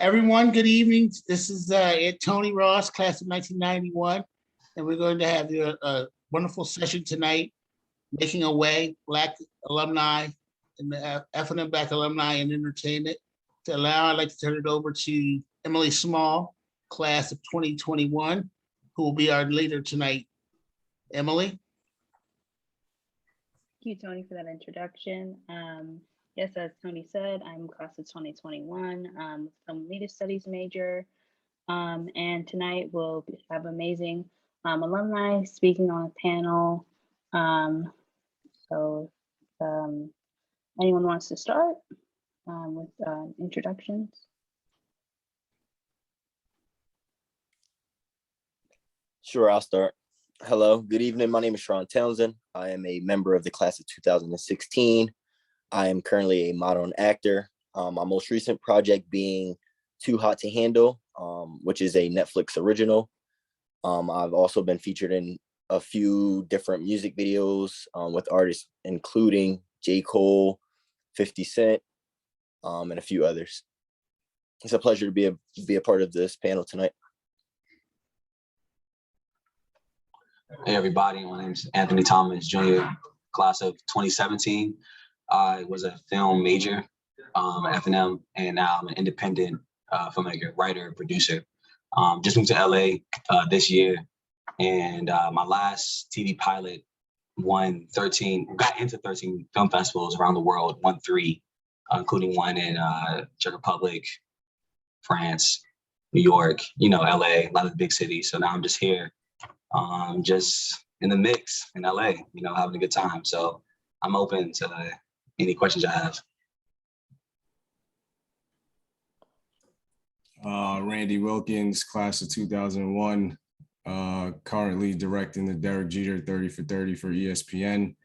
Everyone, good evening. This is Tony Ross, class of 1991, and we're going to have a wonderful session tonight, Making a Way, Black Alumni and the F&M Black Alumni in Entertainment. To allow, I'd like to turn it over to Emily Small, class of 2021, who will be our leader tonight. Emily? Thank you, Tony, for that introduction. Yes, as Tony said, I'm class of 2021, film media studies major. And tonight we'll have amazing alumni speaking on a panel. So anyone wants to start with introductions? Sure, I'll start. Hello, good evening. My name is Sharron Townsend. I am a member of the class of 2016. I am currently a model and actor. My most recent project being Too Hot to Handle, which is a Netflix original. I've also been featured in a few different music videos with artists including J. Cole, 50 Cent, and a few others. It's a pleasure to be a part of this panel tonight. Hey everybody, my name is Anthony Thomas Jr., class of 2017. I was a film major at F&M, and now I'm an independent filmmaker, writer, producer. Just moved to LA this year, and my last TV pilot got into 13 film festivals around the world, won 3, including one in Czech Republic, France, New York, LA, a lot of the big cities. So now I'm just here, just in the mix in LA, having a good time. So I'm open to any questions I have. Randy Wilkins, class of 2001, currently directing the Derek Jeter 30 for 30 for ESPN.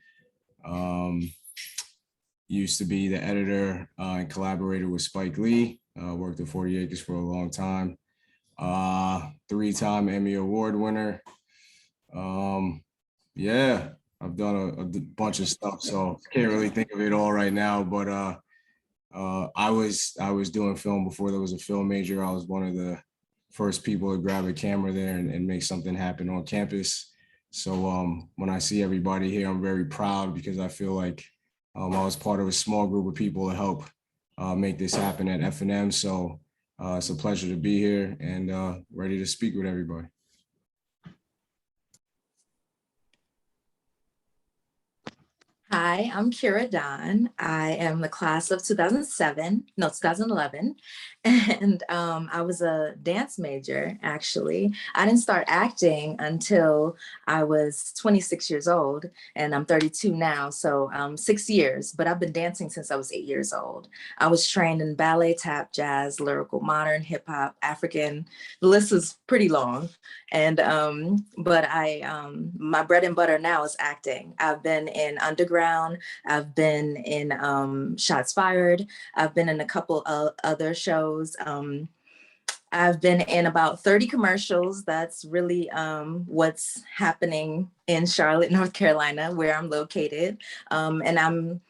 Used to be the editor and collaborator with Spike Lee, worked at 40 Acres for a long time. 3-time Emmy Award winner. Yeah, I've done a bunch of stuff, so can't really think of it all right now, but I was doing film before there was a film major. I was one of the first people to grab a camera there and make something happen on campus. So when I see everybody here, I'm very proud because I feel like I was part of a small group of people to help make this happen at F&M. So it's a pleasure to be here and ready to speak with everybody. Hi, I'm Kerra Don. I am the class of 2011. And I was a dance major, actually. I didn't start acting until I was 26 years old, and I'm 32 now, so 6 years, but I've been dancing since I was 8 years old. I was trained in ballet, tap, jazz, lyrical, modern, hip hop, African. The list is pretty long. And, but my bread and butter now is acting. I've been in Underground. I've been in Shots Fired. I've been in a couple of other shows. I've been in about 30 commercials. That's really what's happening in Charlotte, North Carolina, where I'm located. And I'm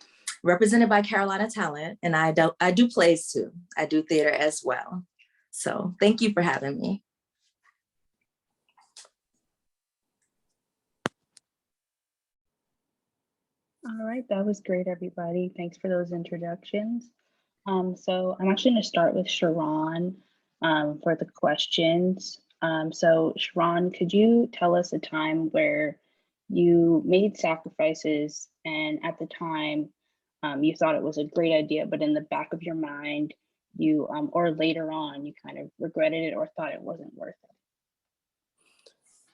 represented by Carolina Talent, and I do plays too. I do theater as well. So thank you for having me. All right, that was great, everybody. Thanks for those introductions. So I'm actually going to start with Sharron for the questions. So Sharron, could you tell us a time where you made sacrifices and at the time you thought it was a great idea, but in the back of your mind, you or later on, you kind of regretted it or thought it wasn't worth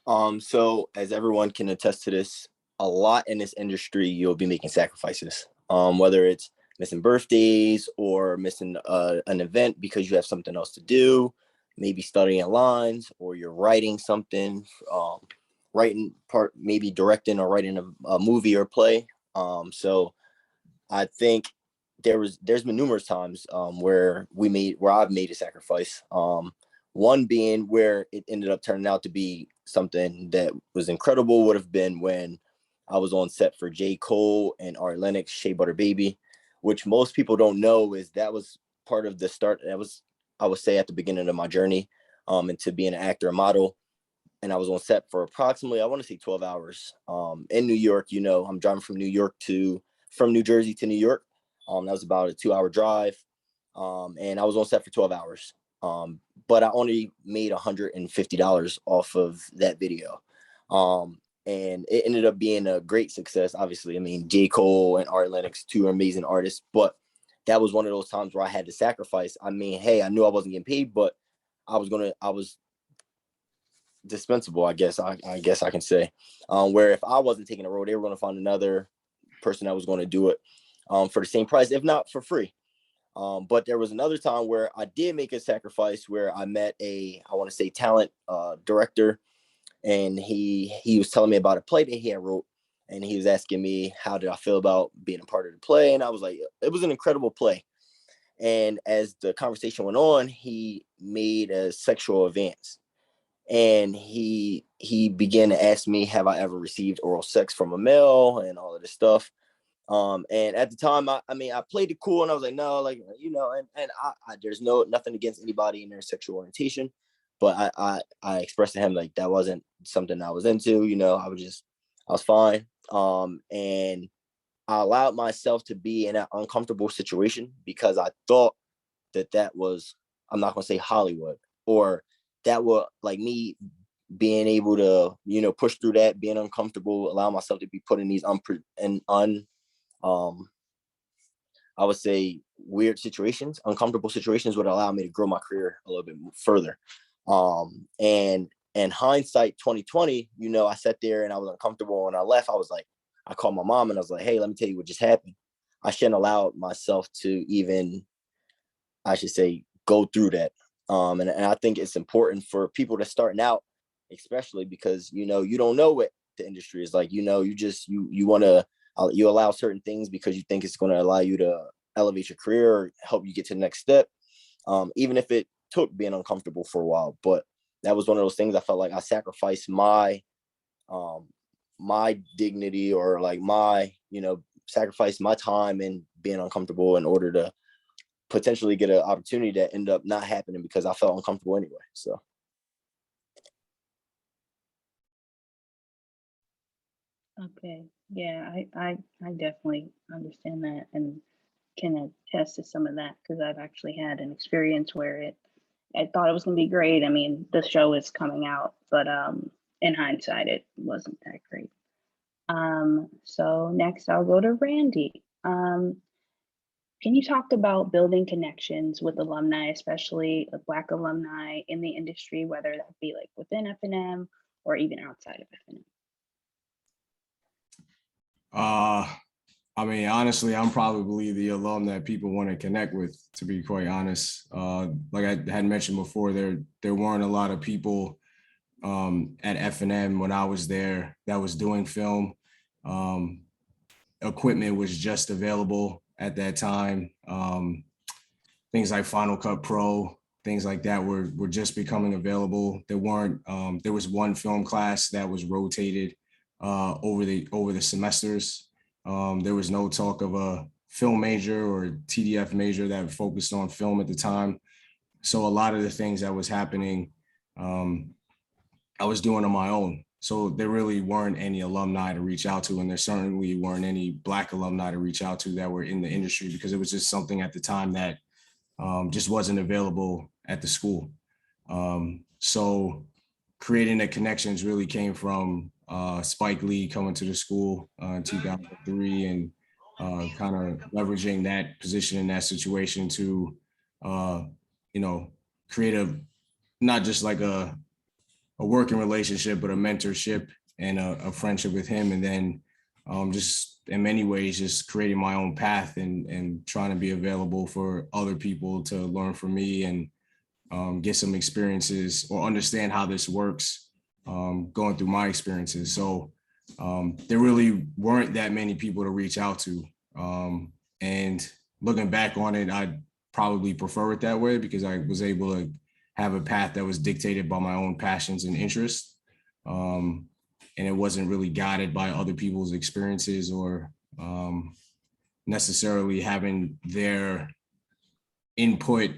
it? So as everyone can attest to this, a lot in this industry, you'll be making sacrifices, whether it's missing birthdays or missing an event because you have something else to do, maybe studying lines, or you're writing something, maybe directing or writing a movie or play. So I think there's been numerous times where I've made a sacrifice. One being where it ended up turning out to be something that was incredible would have been when I was on set for J. Cole and Ari Lennox, Shea Butter Baby, which most people don't know is that was part of the start. That was I would say, at the beginning of my journey into being an actor and model. And I was on set for approximately, I want to say 12 hours in New York. You know, I'm driving from New Jersey to New York. That was about a 2-hour drive. And I was on set for 12 hours. But I only made $150 off of that video. And it ended up being a great success. Obviously, I mean, J. Cole and Art Lennox, 2 amazing artists, but that was one of those times where I had to sacrifice. I mean, hey, I knew I wasn't getting paid, but I was dispensable, I guess I can say, where if I wasn't taking a role, they were going to find another person that was going to do it for the same price, if not for free. But there was another time where I did make a sacrifice, where I met I want to say, talent director, and he was telling me about a play that he had wrote, and he was asking me how did I feel about being a part of the play, and I was like, it was an incredible play. And as the conversation went on, he made a sexual advance, and he began to ask me, have I ever received oral sex from a male, and all of this stuff. And at the time, I mean, I played it cool, and I was like, no, like, you know, and I there's nothing against anybody in their sexual orientation, but I expressed to him, like, that wasn't something I was into, you know. I was fine. And I allowed myself to be in an uncomfortable situation because I thought that was, I'm not gonna say Hollywood, or that was like me being able to, you know, push through that, being uncomfortable, allow myself to be put in these I would say weird situations, uncomfortable situations, would allow me to grow my career a little bit further. And hindsight 2020, you know, I sat there and I was uncomfortable. When I left, I was like, I called my mom and I was like, hey, let me tell you what just happened. I shouldn't allow myself to even, I should say, go through that. And I think it's important for people to starting out, especially because, you know, you don't know what the industry is like. You know, you want to, you allow certain things because you think it's going to allow you to elevate your career or help you get to the next step, even if it took being uncomfortable for a while. But that was one of those things I felt like I sacrificed my dignity, or like my, you know, sacrifice my time and being uncomfortable in order to potentially get an opportunity that ended up not happening because I felt uncomfortable anyway. So. Okay, yeah, I definitely understand that and can attest to some of that because I've actually had an experience where I thought it was gonna be great. I mean, the show is coming out, but in hindsight, it wasn't that great. So next I'll go to Randy. Can you talk about building connections with alumni, especially Black alumni in the industry, whether that be like within FNM or even outside of FNM? I mean, honestly, I'm probably the alum that people want to connect with, to be quite honest. Like I had mentioned before, there weren't a lot of people at FNM when I was there that was doing film. Equipment was just available at that time. Things like Final Cut Pro, things like that were just becoming available. There weren't. There was one film class that was rotated over the semesters. There was no talk of a film major or TDF major that focused on film at the time. So a lot of the things that was happening, I was doing on my own. So there really weren't any alumni to reach out to, and there certainly weren't any Black alumni to reach out to that were in the industry, because it was just something at the time that just wasn't available at the school. So creating the connections really came from Spike Lee coming to the school in 2003 and kind of leveraging that position in that situation to, you know, create not just like a working relationship, but a mentorship and a friendship with him. And then just in many ways, just creating my own path and trying to be available for other people to learn from me and get some experiences or understand how this works, going through my experiences. So there really weren't that many people to reach out to. And looking back on it, I probably prefer it that way because I was able to have a path that was dictated by my own passions and interests. And it wasn't really guided by other people's experiences or necessarily having their input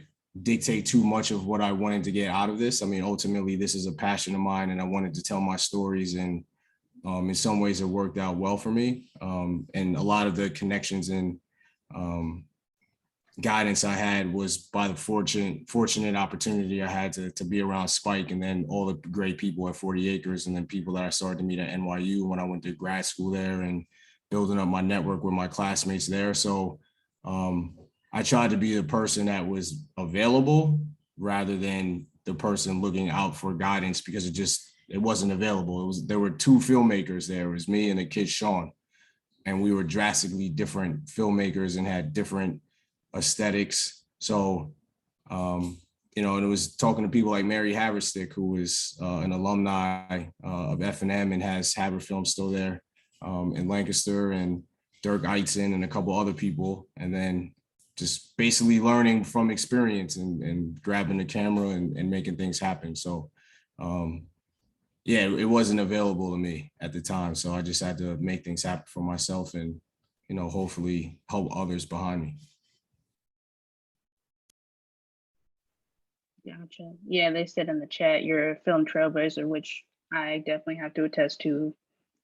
dictate too much of what I wanted to get out of this. I mean, ultimately, this is a passion of mine, and I wanted to tell my stories. And in some ways, it worked out well for me. And a lot of the connections and guidance I had was by the fortunate opportunity I had to be around Spike, and then all the great people at 40 Acres, and then people that I started to meet at NYU when I went to grad school there, and building up my network with my classmates there. So I tried to be the person that was available rather than the person looking out for guidance, because it wasn't available. There were two filmmakers there. It was me and the kid Sean, and we were drastically different filmmakers and had different aesthetics. So and it was talking to people like Mary Haverstick, who is an alumni of F&M and has Haver Film still there in Lancaster, and Dirk Eitzen and a couple other people, and then just basically learning from experience and grabbing the camera and making things happen. So yeah, it wasn't available to me at the time. So I just had to make things happen for myself and, hopefully help others behind me. Gotcha. Yeah, they said in the chat, you're a film trailblazer, which I definitely have to attest to.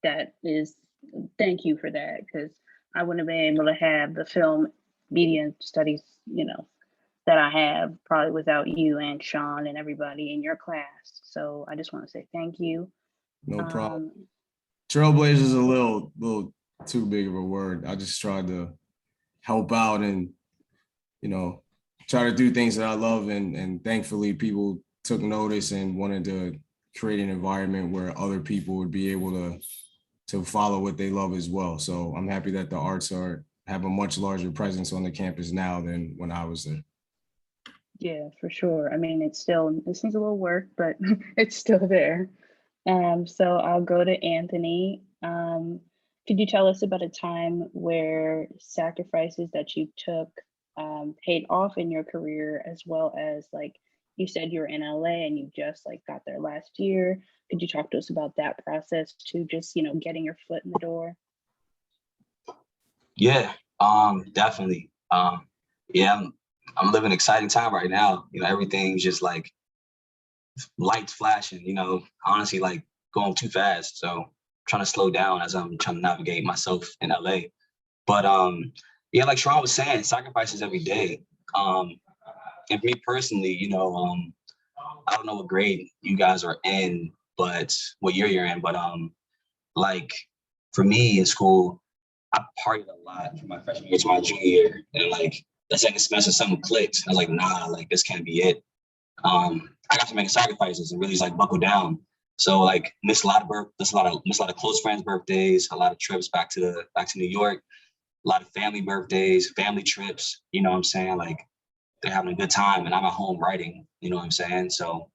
Thank you for that, because I wouldn't have been able to have the film media studies, that I have probably without you and Sean and everybody in your class. So I just want to say thank you. No problem. Trailblazer is a little too big of a word. I just tried to help out and, try to do things that I love. And thankfully people took notice and wanted to create an environment where other people would be able to follow what they love as well. So I'm happy that the arts have a much larger presence on the campus now than when I was there. Yeah, for sure. I mean, it seems a little work, but it's still there. So I'll go to Anthony. Could you tell us about a time where sacrifices that you took paid off in your career, as well as, like you said, you're in LA and you just got there last year. Could you talk to us about that process to just, getting your foot in the door? Yeah, definitely. Yeah, I'm living an exciting time right now. Everything's just lights flashing, honestly, going too fast. So I'm trying to slow down as I'm trying to navigate myself in LA. But yeah, like Sharron was saying, sacrifices every day. And for me personally, I don't know what grade you guys are in, but what year you're in, but for me in school, I partied a lot from my freshman year to my junior year. And the second semester, something clicked. I was like, nah, this can't be it. I got to make sacrifices and really just buckle down. So miss a lot of close friends' birthdays, a lot of trips back to New York, a lot of family birthdays, family trips. You know what I'm saying? They're having a good time, and I'm at home writing. You know what I'm saying? So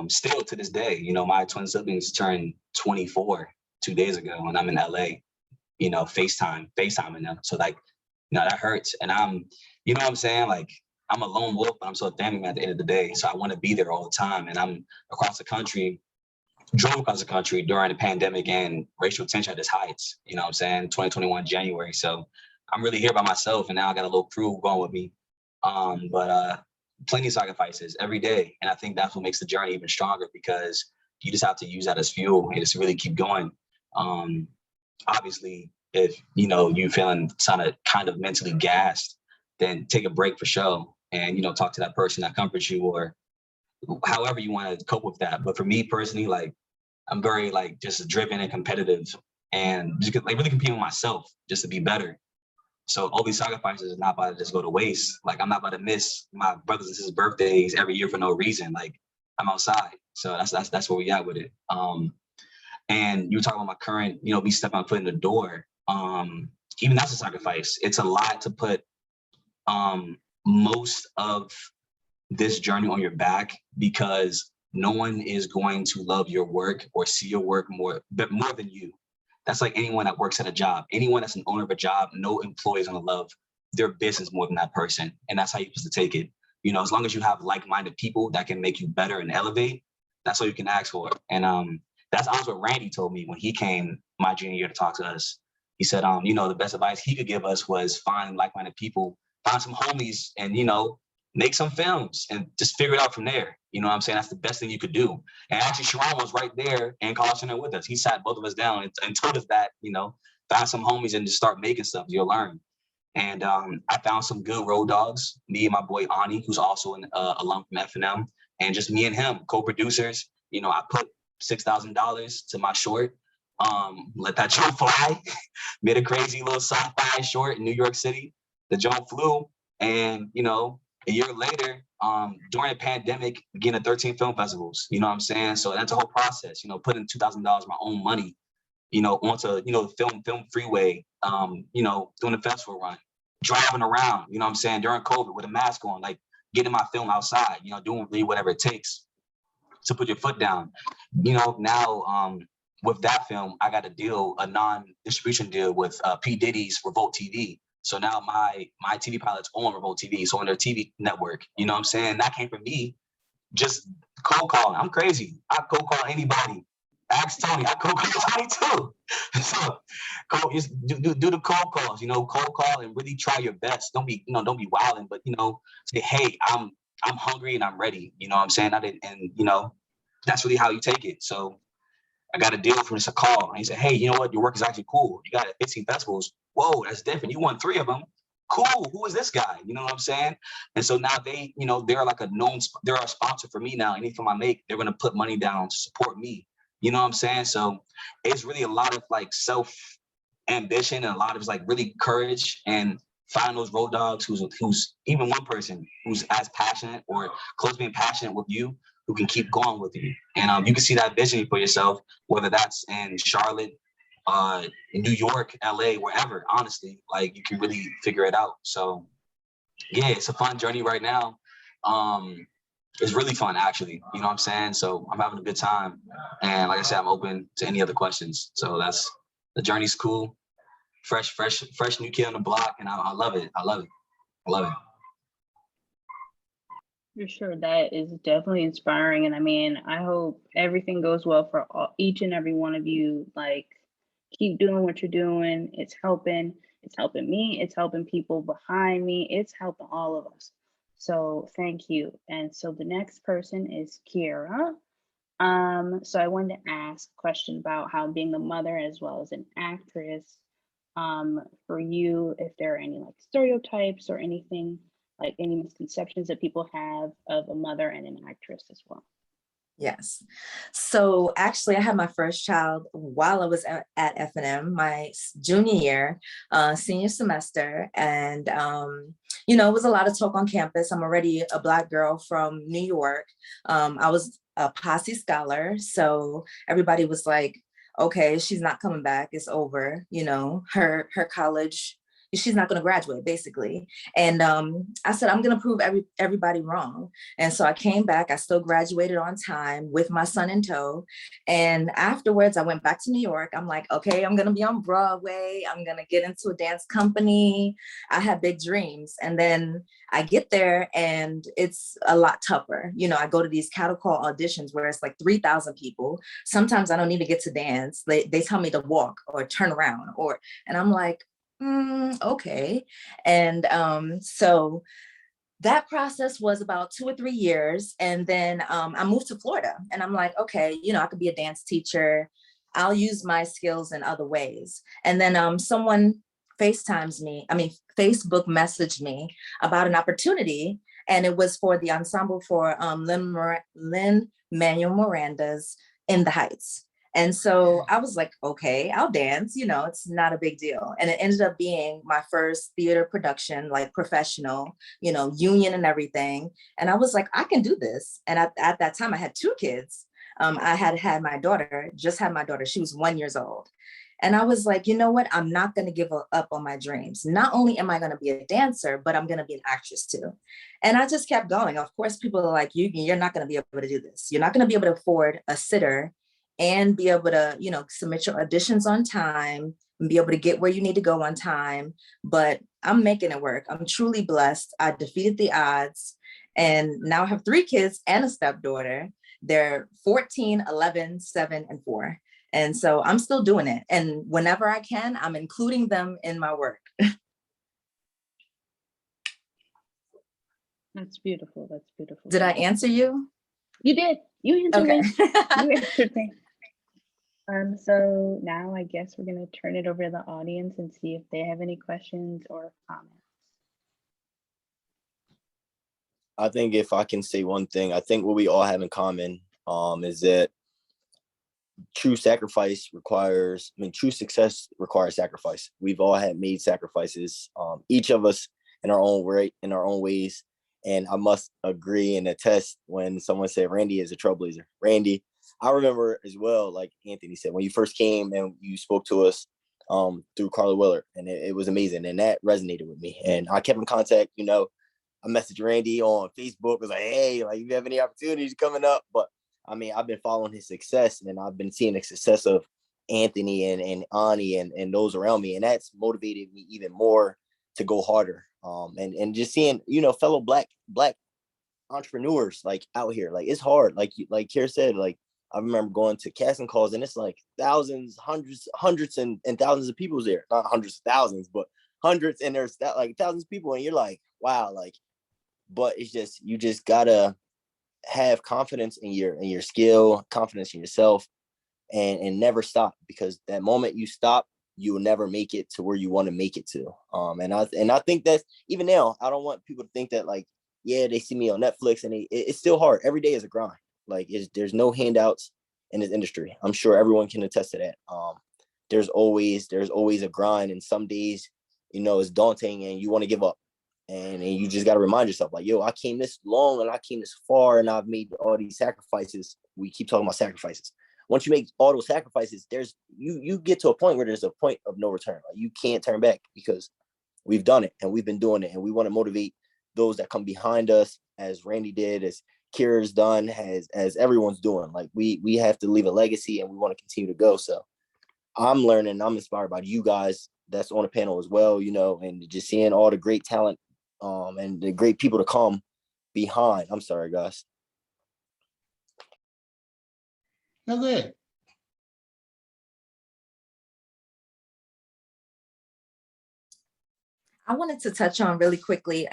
still to this day, my twin siblings turned 24 2 days ago, and I'm in LA. FaceTiming them. So that hurts. And I'm, you know what I'm saying? I'm a lone wolf, but I'm still a family man at the end of the day. So I want to be there all the time. And I'm drove across the country during the pandemic and racial tension at its heights, 2021 January. So I'm really here by myself, and now I got a little crew going with me. But plenty of sacrifices every day. And I think that's what makes the journey even stronger, because you just have to use that as fuel and just really keep going. Obviously, if you feeling kind of mentally gassed, then take a break for sure, and talk to that person that comforts you, or however you want to cope with that. But for me personally, I'm very just driven and competitive, and just really competing with myself just to be better. So all these sacrifices is not about to just go to waste. I'm not about to miss my brothers and sisters' birthdays every year for no reason. I'm outside, so that's where we at with it. And you were talking about my current, me stepping my foot in the door. Even that's a sacrifice. It's a lot to put most of this journey on your back, because no one is going to love your work or see your work more than you. That's like anyone that works at a job. Anyone that's an owner of a job, no employee is going to love their business more than that person. And that's how you're supposed to take it. As long as you have like-minded people that can make you better and elevate, that's all you can ask for. And that's honestly what Randy told me when he came my junior year to talk to us. He said, the best advice he could give us was find like-minded people, find some homies, and, make some films and just figure it out from there. You know what I'm saying? That's the best thing you could do. And actually, Sharron was right there in College Center with us. He sat both of us down and told us that, you know, find some homies and just start making stuff. You'll learn. And I found some good road dogs, me and my boy Ani, who's also an alum from FNM, and just me and him, co-producers. You know, I put $6,000 to my short, let that joint fly, made a crazy little sci-fi short in New York City. The joint flew, and, you know, a year later, during the pandemic, began at 13 film festivals, you know what I'm saying? So that's a whole process, you know, putting $2,000 my own money, you know, onto, you know, the film freeway, you know, doing the festival run, driving around, you know what I'm saying, during COVID with a mask on, like getting my film outside, you know, doing really whatever it takes to put your foot down. You know, now with that film, I got a non-distribution deal with P. Diddy's Revolt TV. So now my TV pilot's on Revolt TV, so on their TV network, you know what I'm saying? That came from me just cold calling. I'm crazy. I cold call anybody. Ask Tony. I cold call Tony too. So just do the cold calls, you know, cold call and really try your best. Don't be wilding, but, you know, say, hey, I'm hungry and I'm ready. You know what I'm saying? And you know, that's really how you take it. So I got a deal from just a call. And he said, hey, you know what? Your work is actually cool. You got 15 festivals. Whoa, that's different. You won 3 of them. Cool. Who is this guy? You know what I'm saying? And so now they, you know, they're like they're a sponsor for me now. Anything I make, they're going to put money down to support me. You know what I'm saying? So it's really a lot of like self ambition and a lot of like really courage and find those road dogs who's even one person who's as passionate or close to being passionate with you, who can keep going with you. And you can see that vision for yourself, whether that's in Charlotte, New York, LA, wherever, honestly, like you can really figure it out. So yeah, it's a fun journey right now. It's really fun, actually, you know what I'm saying? So I'm having a good time. And like I said, I'm open to any other questions. So the journey's cool. Fresh new kid on the block. And I love it. I love it. For sure, that is definitely inspiring. And I mean, I hope everything goes well for each and every one of you. Like, keep doing what you're doing. It's helping me. It's helping people behind me. It's helping all of us. So thank you. And so the next person is Kerra. So I wanted to ask a question about how being a mother as well as an actress, for you, if there are any like stereotypes or anything, like any misconceptions that people have of a mother and an actress as well. Yes. So actually, I had my first child while I was at FNM, my junior year, senior semester. And, you know, it was a lot of talk on campus. I'm already a Black girl from New York. I was a posse scholar. So everybody was like, okay, she's not coming back. It's over. You know, her college, she's not going to graduate, basically. And I said, I'm going to prove everybody wrong. And so I came back. I still graduated on time with my son in tow. And afterwards, I went back to New York. I'm like, okay, I'm going to be on Broadway. I'm going to get into a dance company. I had big dreams. And then I get there and it's a lot tougher. You know, I go to these cattle call auditions where it's like 3,000 people. Sometimes I don't even get to dance. They tell me to walk or turn around and I'm like, okay. And so that process was about 2 or 3 years. And then I moved to Florida and I'm like, okay, you know, I could be a dance teacher. I'll use my skills in other ways. And then someone Facebook messaged me about an opportunity. And it was for the ensemble for Lin-Manuel Miranda's In the Heights. And so I was like, okay, I'll dance, you know, it's not a big deal. And it ended up being my first theater production, like professional, you know, union and everything. And I was like, I can do this. And at that time I had 2 kids. I had my daughter, she was 1 year old. And I was like, you know what? I'm not going to give up on my dreams. Not only am I going to be a dancer, but I'm going to be an actress too. And I just kept going. Of course, people are like, you're not going to be able to do this. You're not going to be able to afford a sitter and be able to, you know, submit your auditions on time and be able to get where you need to go on time. But I'm making it work. I'm truly blessed. I defeated the odds. And now I have 3 kids and a stepdaughter. They're 14, 11, 7, and 4. And so I'm still doing it. And whenever I can, I'm including them in my work. That's beautiful. That's beautiful. Did I answer you? You did. You answered Okay. me. You answered me. So now I guess we're gonna turn it over to the audience and see if they have any questions or comments. I think if I can say one thing, I think what we all have in common is that true sacrifice requires, true success requires sacrifice. We've all had made sacrifices, each of us in our own way, in our own ways. And I must agree and attest when someone said Randy is a trailblazer. Randy, I remember as well, like Anthony said, when you first came and you spoke to us through Carla Willard, and it was amazing. And that resonated with me. And I kept in contact, I messaged Randy on Facebook, was like, hey, like, if you have any opportunities coming up. But I mean, I've been following his success, and I've been seeing the success of Anthony and Ani and those around me. And that's motivated me even more to go harder. And just seeing, fellow black entrepreneurs like out here, like it's hard. Like Kerra said, like I remember going to casting calls, and it's like thousands, hundreds and thousands of people there. Not hundreds of thousands, but hundreds, and there's that like thousands of people, and you're like, wow, like, but it's just, you just gotta have confidence in your skill, confidence in yourself, and never stop, because that moment you stop, you will never make it to where you want to make it to. And I think that's, even now, I don't want people to think that like, yeah, they see me on Netflix and it's still hard. Every day is a grind. Like there's no handouts in this industry. I'm sure everyone can attest to that. There's always a grind, and some days, it's daunting and you want to give up. And you just got to remind yourself, like, yo, I came this long and I came this far and I've made all these sacrifices. We keep talking about sacrifices. Once you make all those sacrifices, there's you get to a point where there's a point of no return. Like, you can't turn back, because we've done it and we've been doing it. And we want to motivate those that come behind us, as Randy did, as Kerra's done, as everyone's doing. Like we have to leave a legacy, and we want to continue to go. So I'm learning, I'm inspired by you guys that's on the panel as well, and just seeing all the great talent and the great people to come behind. I'm sorry, guys. No, good. I wanted to touch on really quickly.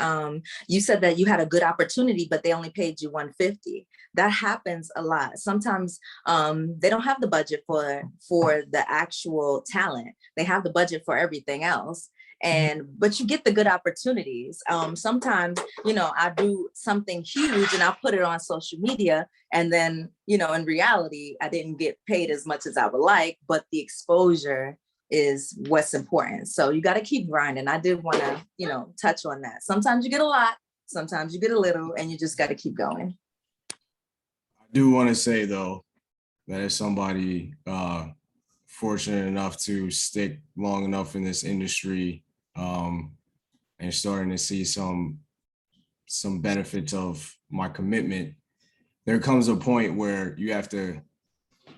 You said that you had a good opportunity, but they only paid you $150. That happens a lot. Sometimes they don't have the budget for the actual talent. They have the budget for everything else. But you get the good opportunities. Sometimes, I do something huge and I put it on social media, and then, in reality, I didn't get paid as much as I would like, but the exposure is what's important. So you got to keep grinding. I did want to, touch on that. Sometimes you get a lot, sometimes you get a little, and you just got to keep going. I do want to say, though, that as somebody fortunate enough to stick long enough in this industry, and starting to see some benefits of my commitment, there comes a point where you have to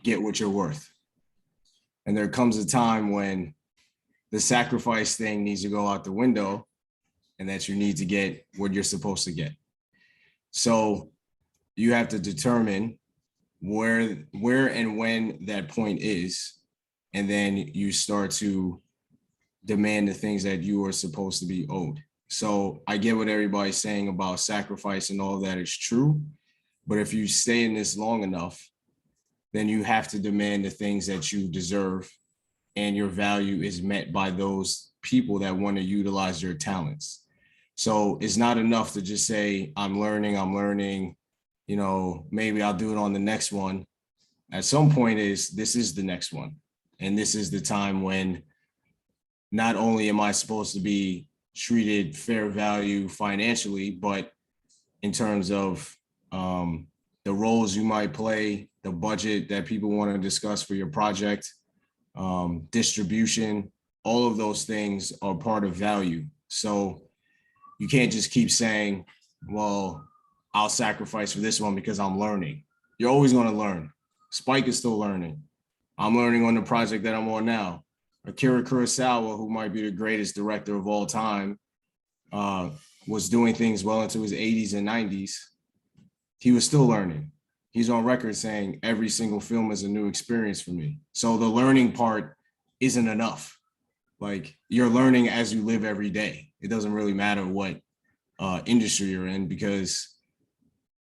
get what you're worth. And there comes a time when the sacrifice thing needs to go out the window, and that you need to get what you're supposed to get. So you have to determine where and when that point is, and then you start to demand the things that you are supposed to be owed. So I get what everybody's saying about sacrifice, and all of that is true. But if you stay in this long enough, then you have to demand the things that you deserve, and your value is met by those people that want to utilize your talents. So it's not enough to just say, I'm learning, maybe I'll do it on the next one. At some point this is the next one. And this is the time when not only am I supposed to be treated fair value financially, but in terms of the roles you might play, the budget that people want to discuss for your project, distribution, all of those things are part of value. So you can't just keep saying, well, I'll sacrifice for this one because I'm learning. You're always going to learn. Spike is still learning. I'm learning on the project that I'm on now. Akira Kurosawa, who might be the greatest director of all time, was doing things well into his 80s and 90s. He was still learning. He's on record saying every single film is a new experience for me. So the learning part isn't enough. Like, you're learning as you live every day. It doesn't really matter what industry you're in, because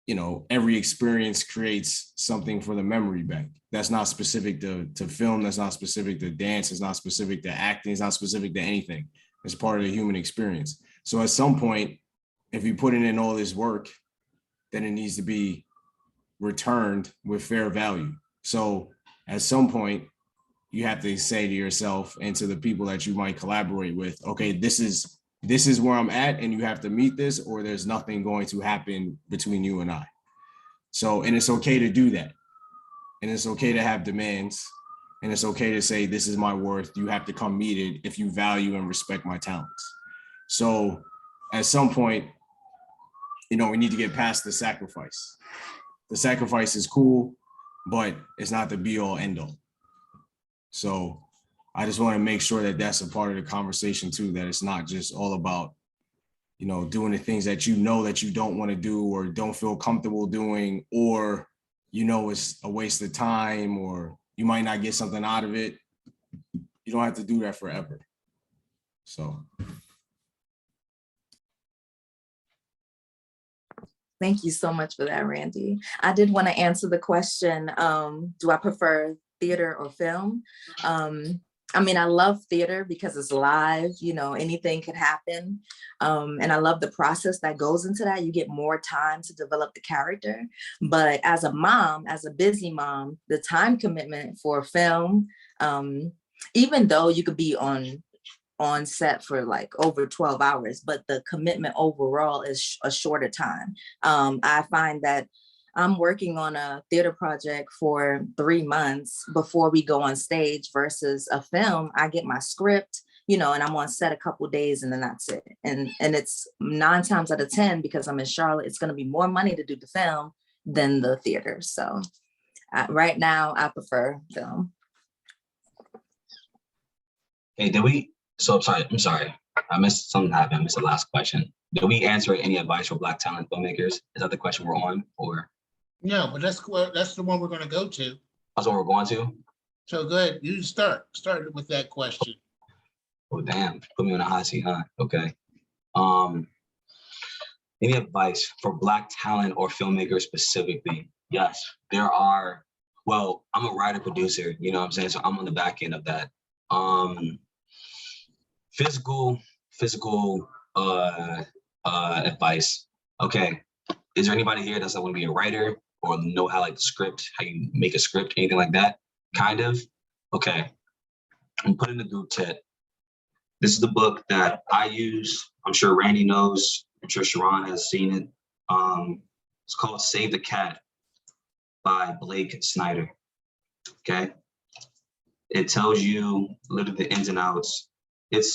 you know, every experience creates something for the memory bank. That's not specific to film. That's not specific to dance. It's not specific to acting. It's not specific to anything. It's part of the human experience. So at some point, if you put in all this work, then it needs to be returned with fair value. So at some point, you have to say to yourself and to the people that you might collaborate with, okay, this is where I'm at, and you have to meet this, or there's nothing going to happen between you and I. So, and it's okay to do that. And it's okay to have demands, and it's okay to say, this is my worth. You have to come meet it if you value and respect my talents. So at some point, you know, we need to get past the sacrifice. The sacrifice is cool, but it's not the be all end all. So I just want to make sure that that's a part of the conversation too, that it's not just all about, you know, doing the things that you know that you don't want to do or don't feel comfortable doing, or, you know, it's a waste of time, or you might not get something out of it. You don't have to do that forever. So. Thank you so much for that, Randy. I did want to answer the question, do I prefer theater or film? I mean, I love theater because it's live, you know, anything could happen. And I love the process that goes into that. You get more time to develop the character. But as a mom, as a busy mom, the time commitment for film, even though you could be on set for like over 12 hours, but the commitment overall is a shorter time. I find that I'm working on a theater project for 3 months before we go on stage, versus a film. I get my script, you know, and I'm on set a couple of days and then that's it. And it's 9 times out of 10, because I'm in Charlotte, it's going to be more money to do the film than the theater. So right now I prefer film. Hey, I'm sorry. I missed something happened. I missed the last question. Did we answer any advice for Black talent filmmakers? Is that the question we're on, or? No, but that's the one we're going to go to. That's what we're going to? So good. You start with that question. Oh, damn. Put me on a hot seat, huh? Okay. Any advice for Black talent or filmmakers specifically? Yes, there are. Well, I'm a writer producer, you know what I'm saying? So I'm on the back end of that. Physical advice. Okay. Is there anybody here that's not want to be a writer or know how like script, how you make a script, anything like that? Kind of. Okay. I'm putting the group chat. This is the book that I use. I'm sure Randy knows. I'm sure Sharron has seen it. It's called Save the Cat by Blake Snyder. Okay. It tells you literally the ins and outs. It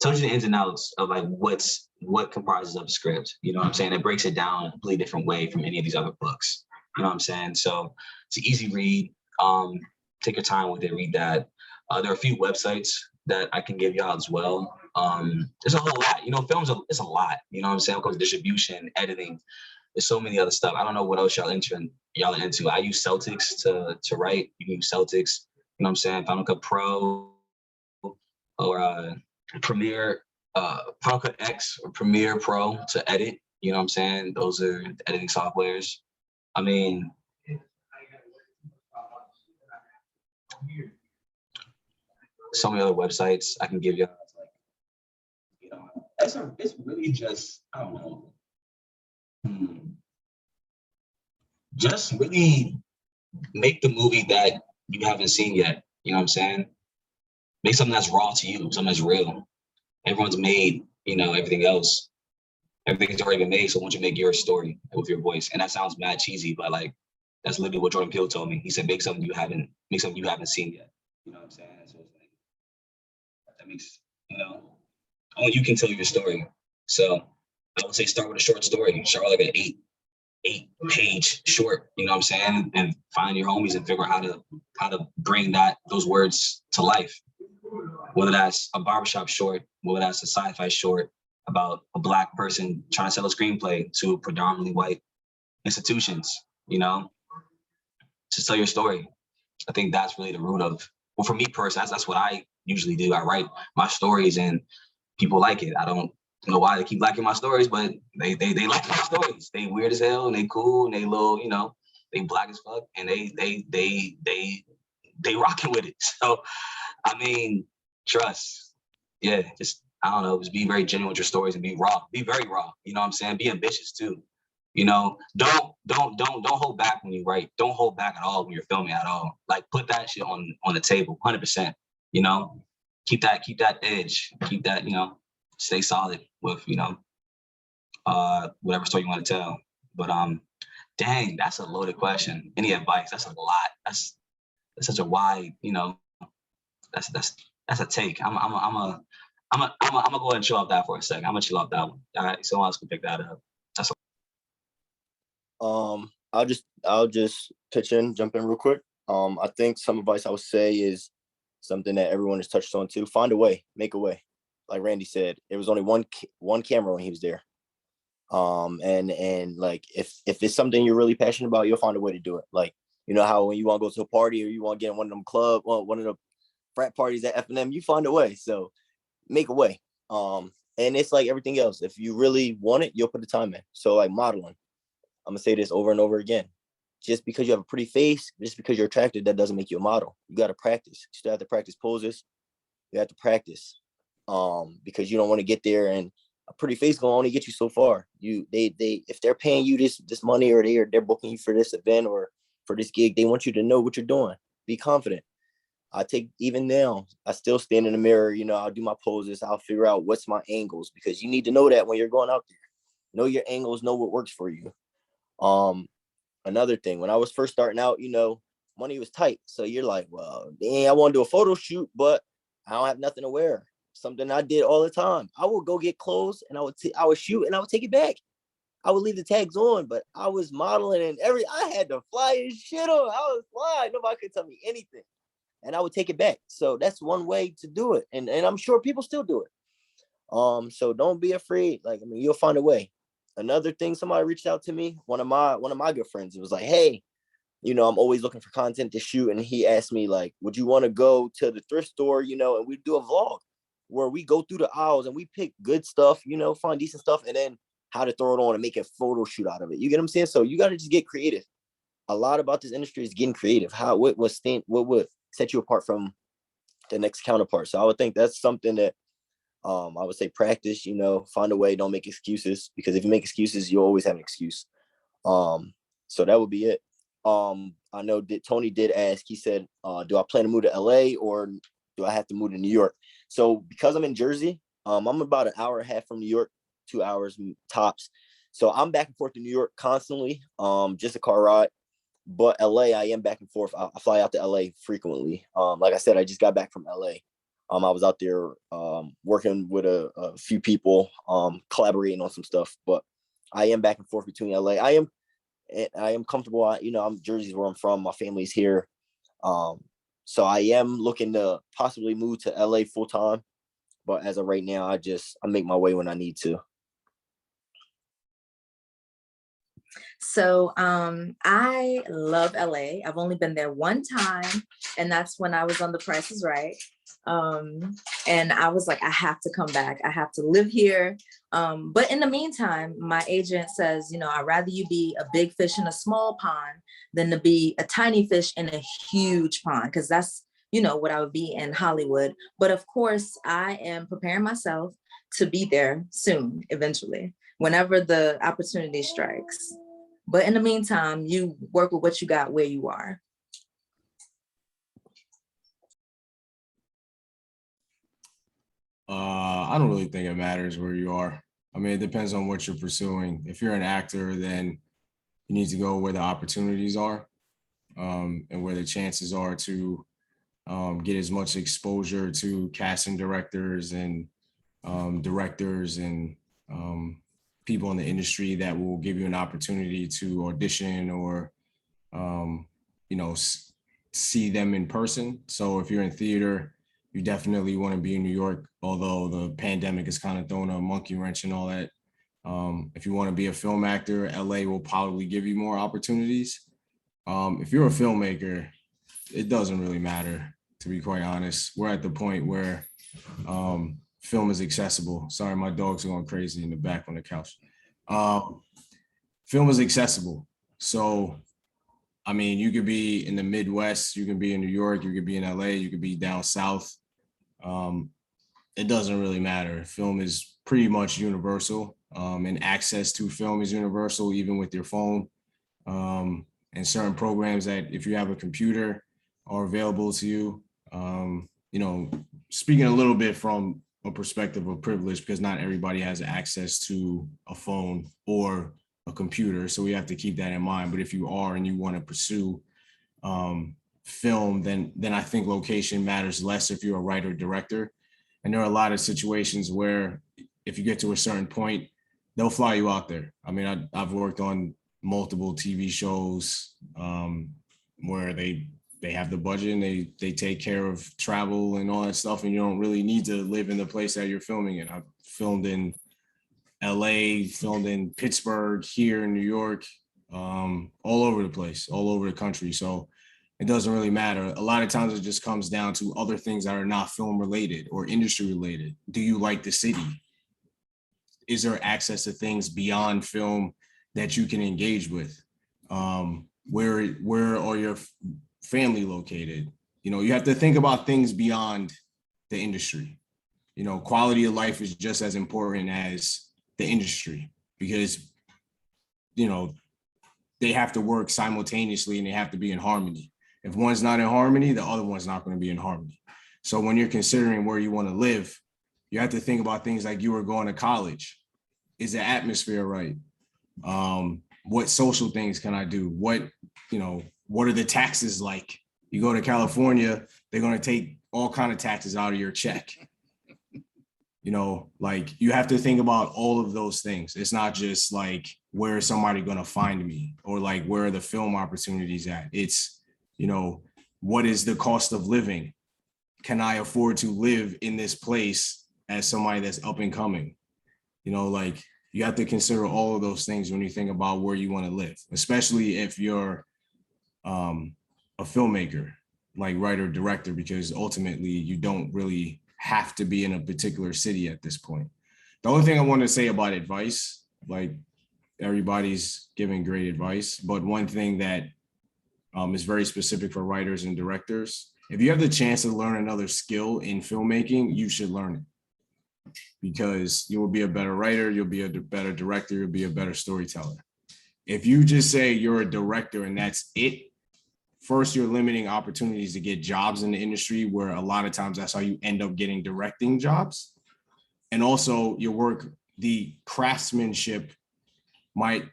tells you the ins and outs of like what comprises of a script. You know what I'm saying? It breaks it down a completely different way from any of these other books. You know what I'm saying? So it's an easy read. Take your time with it, read that. There are a few websites that I can give y'all as well. There's a whole lot, you know, it's a lot, you know what I'm saying? Because distribution, editing, there's so many other stuff. I don't know what else y'all are into. I use Celtics to write. You can use Celtics, you know what I'm saying? Final Cut Pro or Premiere, Final Cut X or Premiere Pro to edit, you know what I'm saying? Those are the editing softwares. I mean, so many other websites I can give you. You know, it's really just, I don't know. Just really make the movie that you haven't seen yet. You know what I'm saying? Make something that's raw to you, something that's real. Everyone's made, you know, everything else. Everything's already been made, so why don't you make your story with your voice? And that sounds mad cheesy, but like that's literally what Jordan Peele told me. He said, make something you haven't seen yet. You know what I'm saying? So it's like that makes, you know, only you can tell your story. So I would say start with a short story. Start with like an 8-page short, you know what I'm saying? And find your homies and figure out how to bring those words to life. Whether that's a barbershop short, whether that's a sci-fi short about a Black person trying to sell a screenplay to predominantly white institutions, you know, just tell your story. I think that's really the root of, well, for me personally, that's what I usually do. I write my stories and people like it. know why they keep liking my stories, but they like my stories. They weird as hell and they cool and they little, you know, they black as fuck and they rocking with it. So I mean, trust. Yeah, just I don't know, just be very genuine with your stories and be raw. Be very raw. You know what I'm saying? Be ambitious too. You know, don't hold back when you write. Don't hold back at all when you're filming at all. Like put that shit on the table, 100%. You know, keep that edge. Keep that, you know, stay solid with, you know, whatever story you want to tell. But dang, that's a loaded question. Any advice? That's a lot. That's such a wide, you know, that's a take. I'm gonna go ahead and chill off that for a second. I'm gonna chill off that one. All right, someone else can pick that up. That's I'll just jump in real quick. I think some advice I would say is something that everyone has touched on too. Find a way, make a way. Like Randy said, it was only one camera when he was there. And like if it's something you're really passionate about, you'll find a way to do it. Like, you know how when you want to go to a party or you want to get in one of them one of the frat parties at F&M, you find a way. So make a way. And it's like everything else. If you really want it, you'll put the time in. So like modeling, I'm gonna say this over and over again. Just because you have a pretty face, just because you're attractive, that doesn't make you a model. You got to practice. You still have to practice poses. You have to practice. Because you don't want to get there and a pretty face gonna only get you so far. They if they're paying you this money or they're booking you for this event or for this gig, they want you to know what you're doing. Be confident. Even now, I still stand in the mirror, you know, I'll do my poses, I'll figure out what's my angles, because you need to know that when you're going out there. Know your angles, know what works for you. Another thing, when I was first starting out, you know, money was tight. So you're like, well, dang, I want to do a photo shoot, but I don't have nothing to wear. Something I did all the time. I would go get clothes and I would shoot and I would take it back. I would leave the tags on, but I was modeling and I had to fly and shit on. I was flying. Nobody could tell me anything. And I would take it back. So that's one way to do it. And I'm sure people still do it. So don't be afraid. Like, I mean, you'll find a way. Another thing, somebody reached out to me, one of my good friends. It was like, hey, you know, I'm always looking for content to shoot. And he asked me, like, would you want to go to the thrift store, you know, and we do a vlog where we go through the aisles and we pick good stuff, you know, find decent stuff, and then how to throw it on and make a photo shoot out of it. You get what I'm saying? So you got to just get creative. A lot about this industry is getting creative. What would set you apart from the next counterpart? So I would think that's something that I would say practice, you know, find a way, don't make excuses, because if you make excuses, you'll always have an excuse. So that would be it. I know that Tony did ask, he said, do I plan to move to LA or do I have to move to New York? So because I'm in Jersey, I'm about an hour and a half from New York, 2 hours tops. So I'm back and forth to New York constantly, just a car ride. But LA, I am back and forth. I fly out to LA frequently. Like I said, I just got back from LA. I was out there working with a few people, collaborating on some stuff. But I am back and forth between LA. I am comfortable. You know, Jersey's where I'm from. My family's here. So I am looking to possibly move to LA full time. But as of right now, I make my way when I need to. So I love LA. I've only been there one time, and that's when I was on The Price is Right. And I was like, I have to come back. I have to live here. But in the meantime, my agent says, you know, I'd rather you be a big fish in a small pond than to be a tiny fish in a huge pond, because that's, you know, what I would be in Hollywood. But of course, I am preparing myself to be there soon, eventually, whenever the opportunity strikes. But in the meantime, you work with what you got where you are. I don't really think it matters where you are. I mean, it depends on what you're pursuing. If you're an actor, then you need to go where the opportunities are, and where the chances are to get as much exposure to casting directors and directors and people in the industry that will give you an opportunity to audition or, you know, see them in person. So if you're in theater, you definitely want to be in New York, although the pandemic has kind of thrown a monkey wrench and all that. If you want to be a film actor, LA will probably give you more opportunities. If you're a filmmaker, it doesn't really matter, to be quite honest. We're at the point where film is accessible. Sorry, my dog's going crazy in the back on the couch. Film is accessible. So, I mean, you could be in the Midwest, you can be in New York, you could be in LA, you could be down south. It doesn't really matter. Film is pretty much universal, and access to film is universal, even with your phone. And certain programs that if you have a computer are available to you. You know, speaking a little bit from a perspective of privilege, because not everybody has access to a phone or a computer. So we have to keep that in mind. But if you are and you want to pursue film, then I think location matters less if you're a writer director. And there are a lot of situations where if you get to a certain point, they'll fly you out there. I mean, I've worked on multiple TV shows where they have the budget and they take care of travel and all that stuff, and you don't really need to live in the place that you're filming in. I've filmed in LA, filmed in Pittsburgh, here in New York, all over the place, all over the country. So it doesn't really matter. A lot of times it just comes down to other things that are not film related or industry related. Do you like the city? Is there access to things beyond film that you can engage with? Where are your family located? You know, you have to think about things beyond the industry. You know, quality of life is just as important as the industry, because, you know, they have to work simultaneously and they have to be in harmony. If one's not in harmony, the other one's not going to be in harmony. So when you're considering where you want to live, you have to think about things like you were going to college. Is the atmosphere right? What social things can I do? What are the taxes like? You go to California, they're going to take all kind of taxes out of your check. You know, like you have to think about all of those things. It's not just like, where is somebody going to find me, or like, where are the film opportunities at? It's, you know, what is the cost of living? Can I afford to live in this place as somebody that's up and coming? You know, like you have to consider all of those things when you think about where you want to live, especially if you're a filmmaker, like writer, director, because ultimately you don't really have to be in a particular city at this point. The only thing I want to say about advice, like everybody's giving great advice, but one thing that is very specific for writers and directors, if you have the chance to learn another skill in filmmaking, you should learn it, because you will be a better writer, you'll be a better director, you'll be a better storyteller. If you just say you're a director and that's it, first, you're limiting opportunities to get jobs in the industry, where a lot of times that's how you end up getting directing jobs. And also your work, the craftsmanship might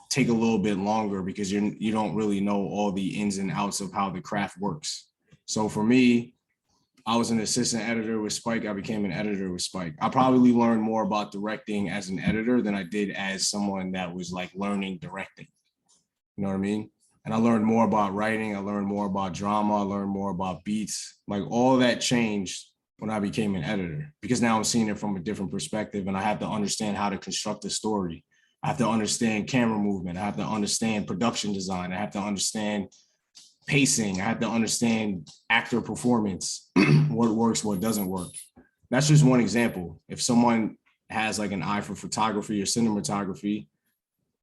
take a little bit longer because you don't really know all the ins and outs of how the craft works. So for me, I was an assistant editor with Spike. I became an editor with Spike. I probably learned more about directing as an editor than I did as someone that was like learning directing. You know what I mean? And I learned more about writing. I learned more about drama. I learned more about beats. Like all that changed when I became an editor, because now I'm seeing it from a different perspective, and I have to understand how to construct a story. I have to understand camera movement. I have to understand production design. I have to understand pacing. I have to understand actor performance, what works, what doesn't work. That's just one example. If someone has like an eye for photography or cinematography,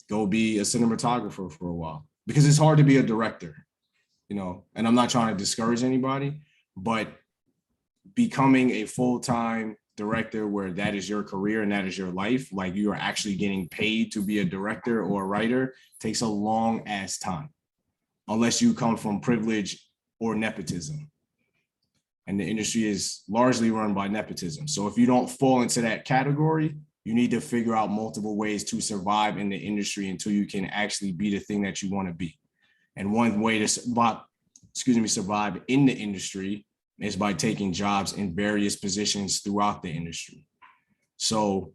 go be a cinematographer for a while, because it's hard to be a director, you know, and I'm not trying to discourage anybody, but becoming a full-time director where that is your career and that is your life, like you are actually getting paid to be a director or a writer, takes a long ass time, unless you come from privilege or nepotism. And the industry is largely run by nepotism. So if you don't fall into that category, you need to figure out multiple ways to survive in the industry until you can actually be the thing that you want to be. And one way to survive in the industry is by taking jobs in various positions throughout the industry. So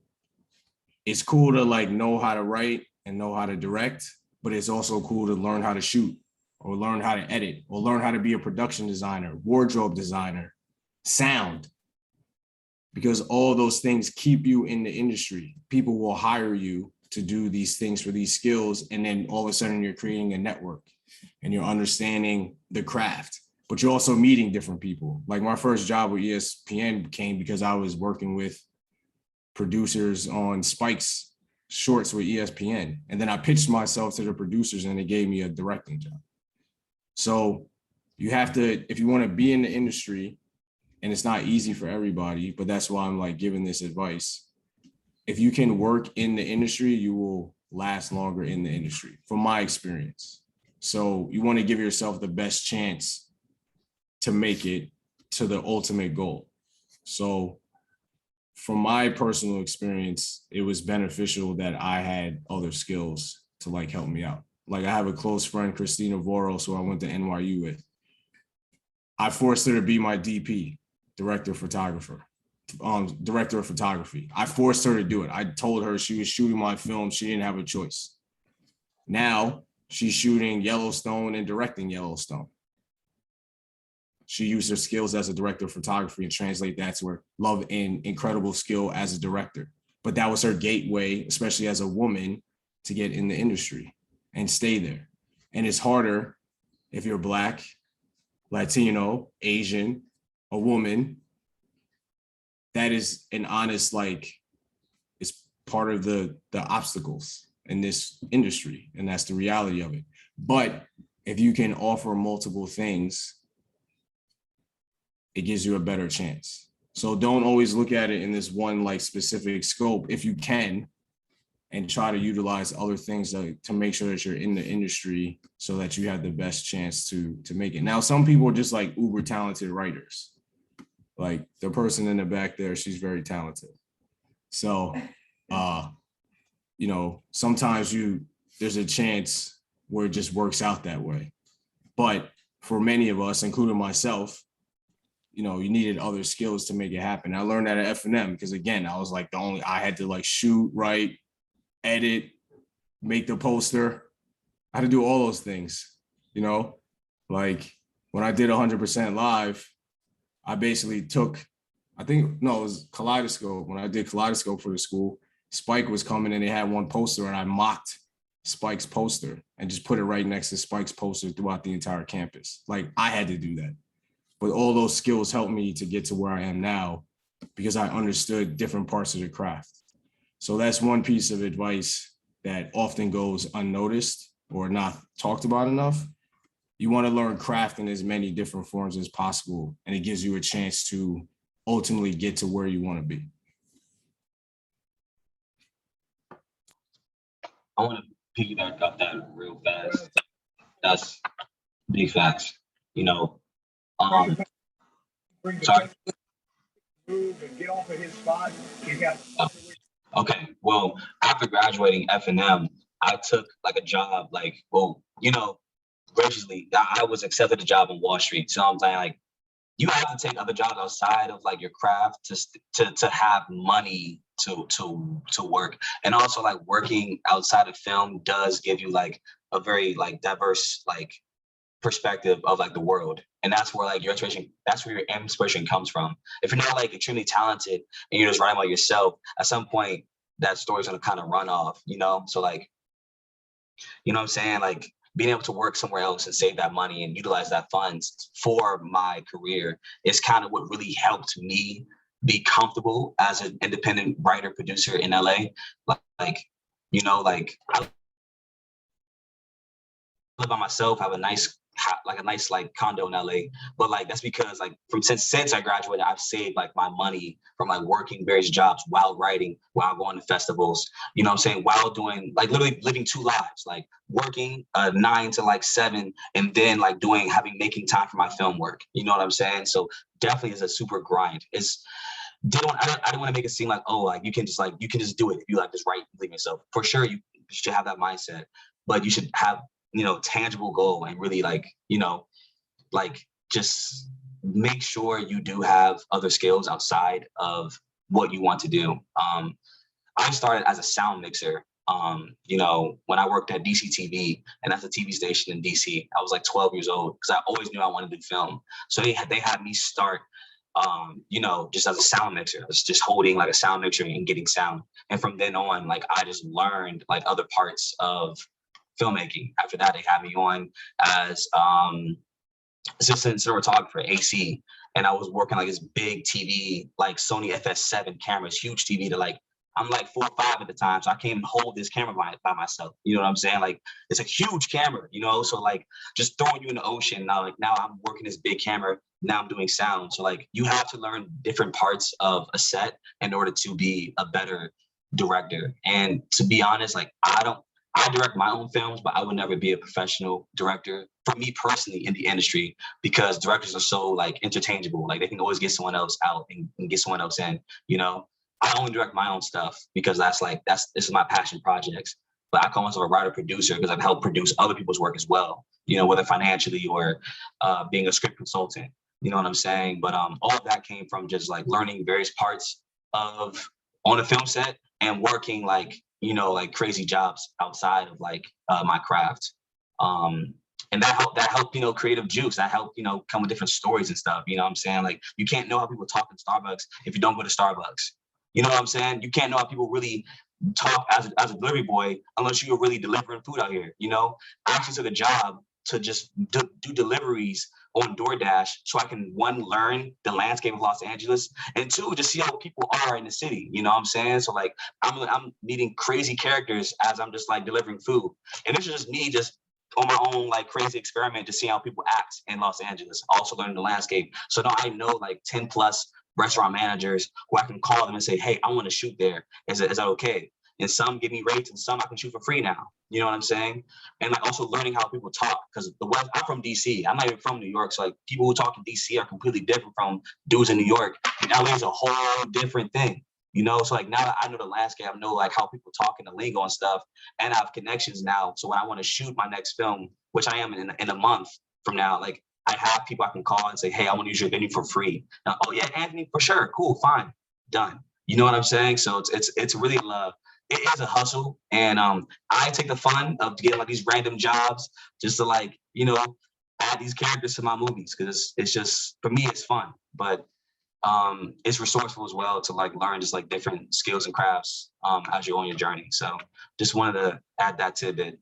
it's cool to like know how to write and know how to direct, but it's also cool to learn how to shoot, or learn how to edit, or learn how to be a production designer, wardrobe designer, sound, because all those things keep you in the industry. People will hire you to do these things for these skills, and then all of a sudden you're creating a network and you're understanding the craft. but you're also meeting different people. Like my first job with ESPN came because I was working with producers on Spike's shorts with ESPN. And then I pitched myself to the producers and they gave me a directing job. So you have to, if you want to be in the industry, and it's not easy for everybody, but that's why I'm like giving this advice. If you can work in the industry, you will last longer in the industry, from my experience. So you want to give yourself the best chance to make it to the ultimate goal. So from my personal experience, it was beneficial that I had other skills to like help me out. Like I have a close friend, Christina Voros, who I went to NYU with. I forced her to be my DP, director of photography. I forced her to do it. I told her she was shooting my film. She didn't have a choice. Now she's shooting Yellowstone and directing Yellowstone. She used her skills as a director of photography and translate that to her love and incredible skill as a director. But that was her gateway, especially as a woman, to get in the industry and stay there. And it's harder if you're Black, Latino, Asian, a woman. That is an honest, like, it's part of the obstacles in this industry, and that's the reality of it. But if you can offer multiple things, it gives you a better chance. So don't always look at it in this one like specific scope. If you can, and try to utilize other things to make sure that you're in the industry so that you have the best chance to make it. Now, some people are just like uber talented writers. Like the person in the back there, she's very talented. So, you know, sometimes there's a chance where it just works out that way. But for many of us, including myself, you know, you needed other skills to make it happen. I learned that at F&M because again, I was like I had to like shoot, write, edit, make the poster. I had to do all those things, you know? Like when I did 100% live, I basically took, it was Kaleidoscope. When I did Kaleidoscope for the school, Spike was coming and they had one poster and I mocked Spike's poster and just put it right next to Spike's poster throughout the entire campus. Like I had to do that. But all those skills helped me to get to where I am now because I understood different parts of the craft. So that's one piece of advice that often goes unnoticed or not talked about enough. You want to learn craft in as many different forms as possible, and it gives you a chance to ultimately get to where you want to be. I want to piggyback off that real fast. That's big facts, you know. Sorry. Get off of his spot. He's got. Okay, well, after graduating F&M, I took like a job, like, well, you know, graciously, I was accepted a job on Wall Street. So I'm saying, like, you have to take other jobs outside of like your craft to have money to work. And also like working outside of film does give you like a very like diverse like perspective of like the world. And that's where like your inspiration comes from. If you're not like extremely talented and you're just writing about yourself, at some point that story's gonna kind of run off, you know? So like, you know what I'm saying? Like being able to work somewhere else and save that money and utilize that funds for my career is kind of what really helped me be comfortable as an independent writer producer in LA. Like, you know, like I live by myself, have a nice condo in LA, but like that's because like since I graduated, I've saved like my money from like working various jobs while writing, while going to festivals, you know what I'm saying, while doing like literally living two lives, like working 9 to like 7 and then like making time for my film work, you know what I'm saying? So definitely is a super grind. I don't want to make it seem like, oh, like you can just do it if you like just write and believe in yourself. For sure you should have that mindset, but you should have, you know, tangible goal and really like, you know, like just make sure you do have other skills outside of what you want to do. I started as a sound mixer, you know, when I worked at DC TV, and that's a TV station in DC. I was like 12 years old because I always knew I wanted to do film. So they had me start, you know, just as a sound mixer. I was just holding like a sound mixer and getting sound. And from then on, like I just learned like other parts of filmmaking. After that, they had me on as assistant cinematographer, AC, and I was working like this big TV, like Sony FS7 cameras, huge TV to like, I'm like 4 or 5 at the time, so I can't even hold this camera by myself. You know what I'm saying? Like, it's a huge camera, you know? So like, just throwing you in the ocean, now like now I'm working this big camera, now I'm doing sound. So like, you have to learn different parts of a set in order to be a better director. And to be honest, like I direct my own films, but I would never be a professional director for me personally in the industry, because directors are so like interchangeable. Like they can always get someone else out and get someone else in, you know? I only direct my own stuff because this is my passion projects. But I call myself a writer producer because I've helped produce other people's work as well, you know, whether financially or being a script consultant. You know what I'm saying? But all of that came from just like learning various parts of on a film set and working like, you know, like crazy jobs outside of like my craft. And that helped, you know, creative juice. That helped, you know, come with different stories and stuff. You know what I'm saying? Like you can't know how people talk in Starbucks if you don't go to Starbucks. You know what I'm saying? You can't know how people really talk as a delivery boy unless you're really delivering food out here. You know, I actually took a job to just do deliveries on DoorDash so I can, one, learn the landscape of Los Angeles, and two, just see how people are in the city. You know what I'm saying? So like I'm meeting crazy characters as I'm just like delivering food. And this is just me just on my own like crazy experiment to see how people act in Los Angeles, also learning the landscape. So now I know like 10 plus restaurant managers who I can call them and say, hey, I want to shoot there. Is that okay? And some give me rates and some I can shoot for free now. You know what I'm saying? And like also learning how people talk, because I'm from DC. I'm not even from New York. So like people who talk in DC are completely different from dudes in New York. And LA is a whole different thing. You know, so like now that I know the landscape, I know like how people talk in the lingo and stuff, and I have connections now. So when I want to shoot my next film, which I am in a month from now, like I have people I can call and say, hey, I want to use your venue for free. Now, oh yeah, Anthony, for sure, cool, fine, done. You know what I'm saying? So it's really it is a hustle, and I take the fun of getting like these random jobs just to like, you know, add these characters to my movies, because it's just, for me it's fun, but it's resourceful as well to like learn just like different skills and crafts as you're on your journey. So just wanted to add that tidbit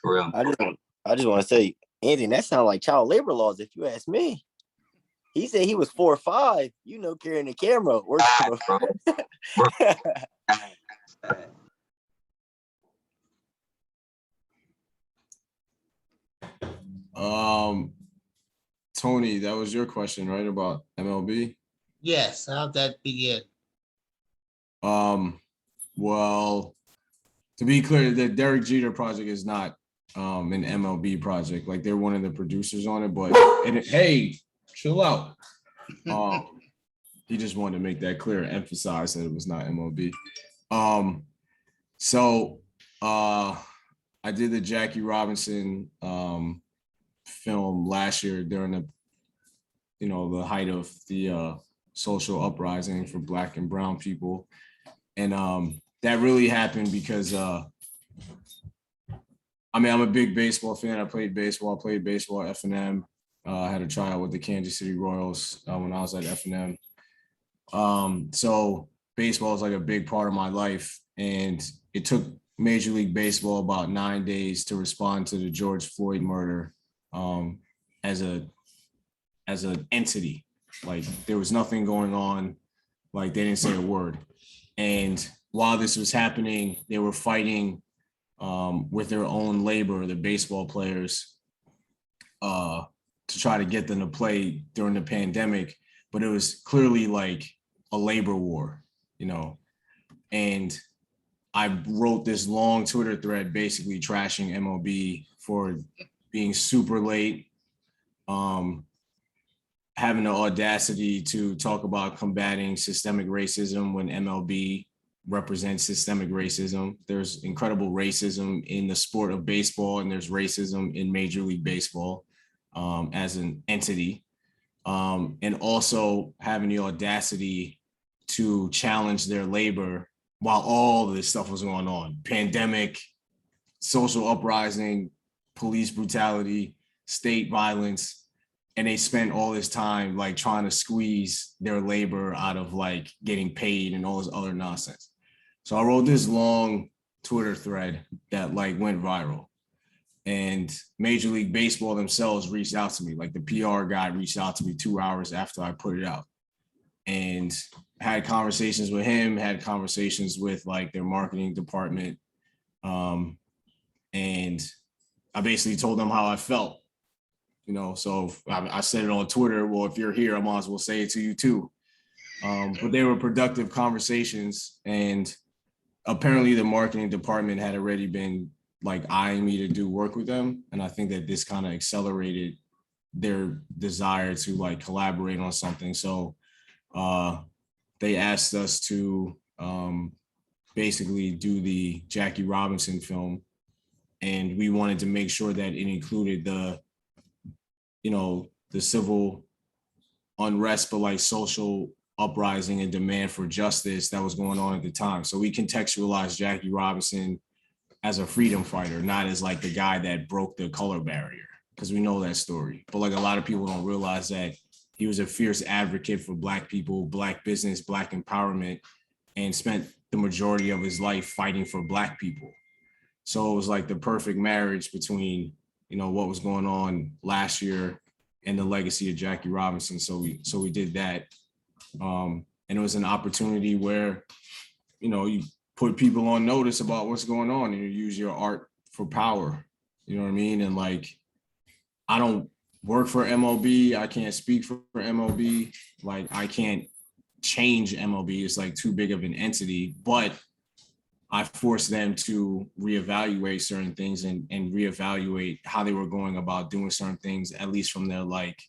for real. I just want to say, Andy, that sounds like child labor laws if you ask me. He said he was 4 or 5, you know, carrying the camera. Tony, that was your question, right, about MLB? Yes, how'd that begin? Well, to be clear, the Derek Jeter project is not an MLB project. Like they're one of the producers on it, but hey, chill out. He just wanted to make that clear, emphasize that it was not MLB. So I did the Jackie Robinson film last year during the height of the social uprising for Black and brown people. And that really happened because I'm a big baseball fan. I played baseball at F&M. I had a tryout with the Kansas City Royals when I was at F&M. So baseball is like a big part of my life. And it took Major League Baseball about 9 days to respond to the George Floyd murder as an entity. Like there was nothing going on. Like they didn't say a word. And while this was happening, they were fighting with their own labor, the baseball players, to try to get them to play during the pandemic. But it was clearly like a labor war, you know. And I wrote this long Twitter thread basically trashing MLB for being super late, having the audacity to talk about combating systemic racism when MLB represents systemic racism. There's incredible racism in the sport of baseball, and there's racism in Major League Baseball as an entity. And also having the audacity to challenge their labor while all this stuff was going on. Pandemic, social uprising, police brutality, state violence. And they spent all this time like trying to squeeze their labor out of like getting paid and all this other nonsense. So I wrote this long Twitter thread that like went viral. And Major League Baseball themselves reached out to me. Like the PR guy reached out to me 2 hours after I put it out, and had conversations with him, had conversations with like their marketing department. And I basically told them how I felt, so I said it on Twitter. Well, if you're here, I might as well say it to you too. But they were productive conversations, and apparently the marketing department had already been like eyeing me to do work with them. And I think that this kind of accelerated their desire to like collaborate on something. So they asked us to basically do the Jackie Robinson film. And we wanted to make sure that it included the civil unrest, but like social uprising and demand for justice that was going on at the time. So we contextualized Jackie Robinson as a freedom fighter, not as like the guy that broke the color barrier, because we know that story. But like a lot of people don't realize that he was a fierce advocate for Black people, Black business, Black empowerment, and spent the majority of his life fighting for Black people. So it was like the perfect marriage between, what was going on last year and the legacy of Jackie Robinson. So we did that. And it was an opportunity where, you put people on notice about what's going on, and you use your art for power. You know what I mean? And like, I don't work for MLB. I can't speak for MLB. Like, I can't change MLB. It's like too big of an entity, but I forced them to reevaluate certain things and reevaluate how they were going about doing certain things, at least from their like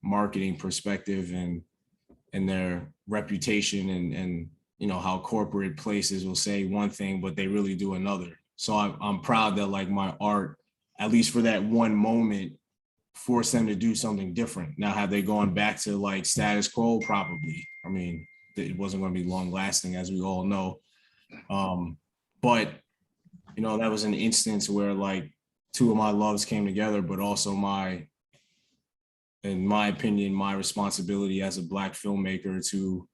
marketing perspective and their reputation and how corporate places will say one thing, but they really do another. So I'm proud that like my art, at least for that one moment, forced them to do something different. Now, have they gone back to like status quo? Probably. I mean, it wasn't going to be long lasting, as we all know. But that was an instance where like two of my loves came together, but also in my opinion, my responsibility as a Black filmmaker to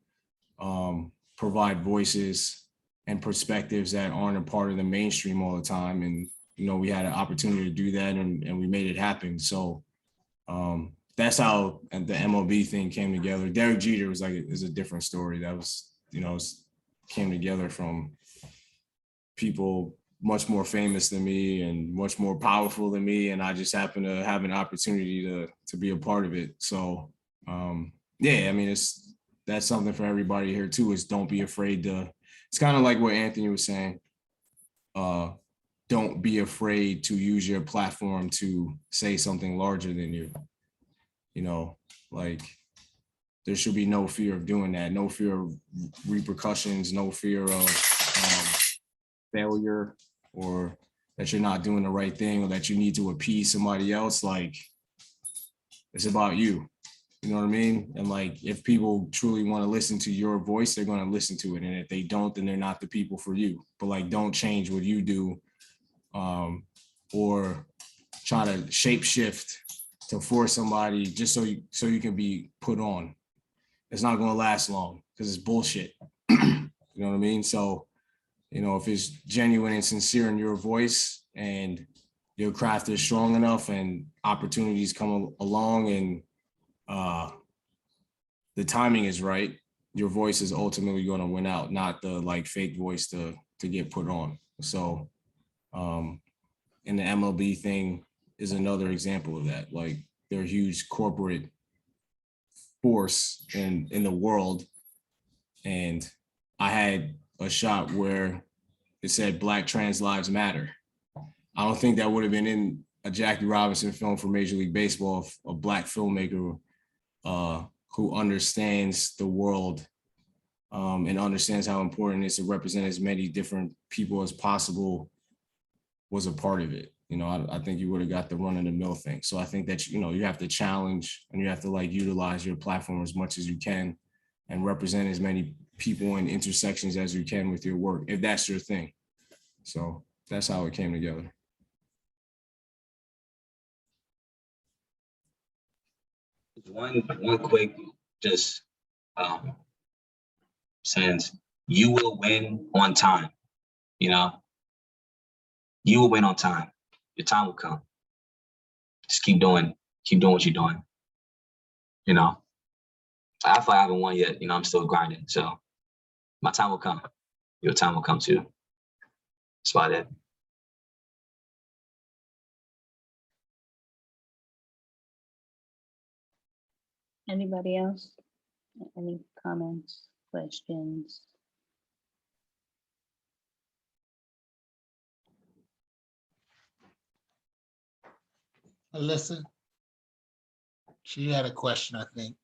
provide voices and perspectives that aren't a part of the mainstream all the time. And, we had an opportunity to do that, and we made it happen. So that's how the MLB thing came together. Derek Jeter is a different story. That was, came together from people much more famous than me and much more powerful than me. And I just happened to have an opportunity to be a part of it. So yeah, I mean, that's something for everybody here too, is don't be afraid it's kind of like what Anthony was saying. Don't be afraid to use your platform to say something larger than you. Like there should be no fear of doing that, no fear of repercussions, no fear of failure, or that you're not doing the right thing, or that you need to appease somebody else. Like, it's about you. You know what I mean? And like, if people truly want to listen to your voice, they're going to listen to it. And if they don't, then they're not the people for you. But like, don't change what you do, or try to shape shift to force somebody just so you can be put on. It's not going to last long, because it's bullshit. You know what I mean? So, if it's genuine and sincere in your voice, and your craft is strong enough, and opportunities come along, and the timing is right, your voice is ultimately going to win out, not the like fake voice to get put on. So, and the MLB thing is another example of that. Like, they're a huge corporate force in the world, and I had a shot where it said Black trans lives matter. I don't think that would have been in a Jackie Robinson film for Major League Baseball if a Black filmmaker who understands the world and understands how important it is to represent as many different people as possible was a part of it. I think you would have got the run of the mill thing. So I think that, you have to challenge, and you have to like utilize your platform as much as you can, and represent as many people and intersections as you can with your work, if that's your thing. So that's how it came together. One quick, just sense, you will win on time. You will win on time. your time will come. Just keep doing what you're doing. You know, I feel like I haven't won yet. You know, I'm still grinding. So my time will come. Your time will come too. That's about it. Anybody else? Any comments, questions? Alyssa? She had a question, I think.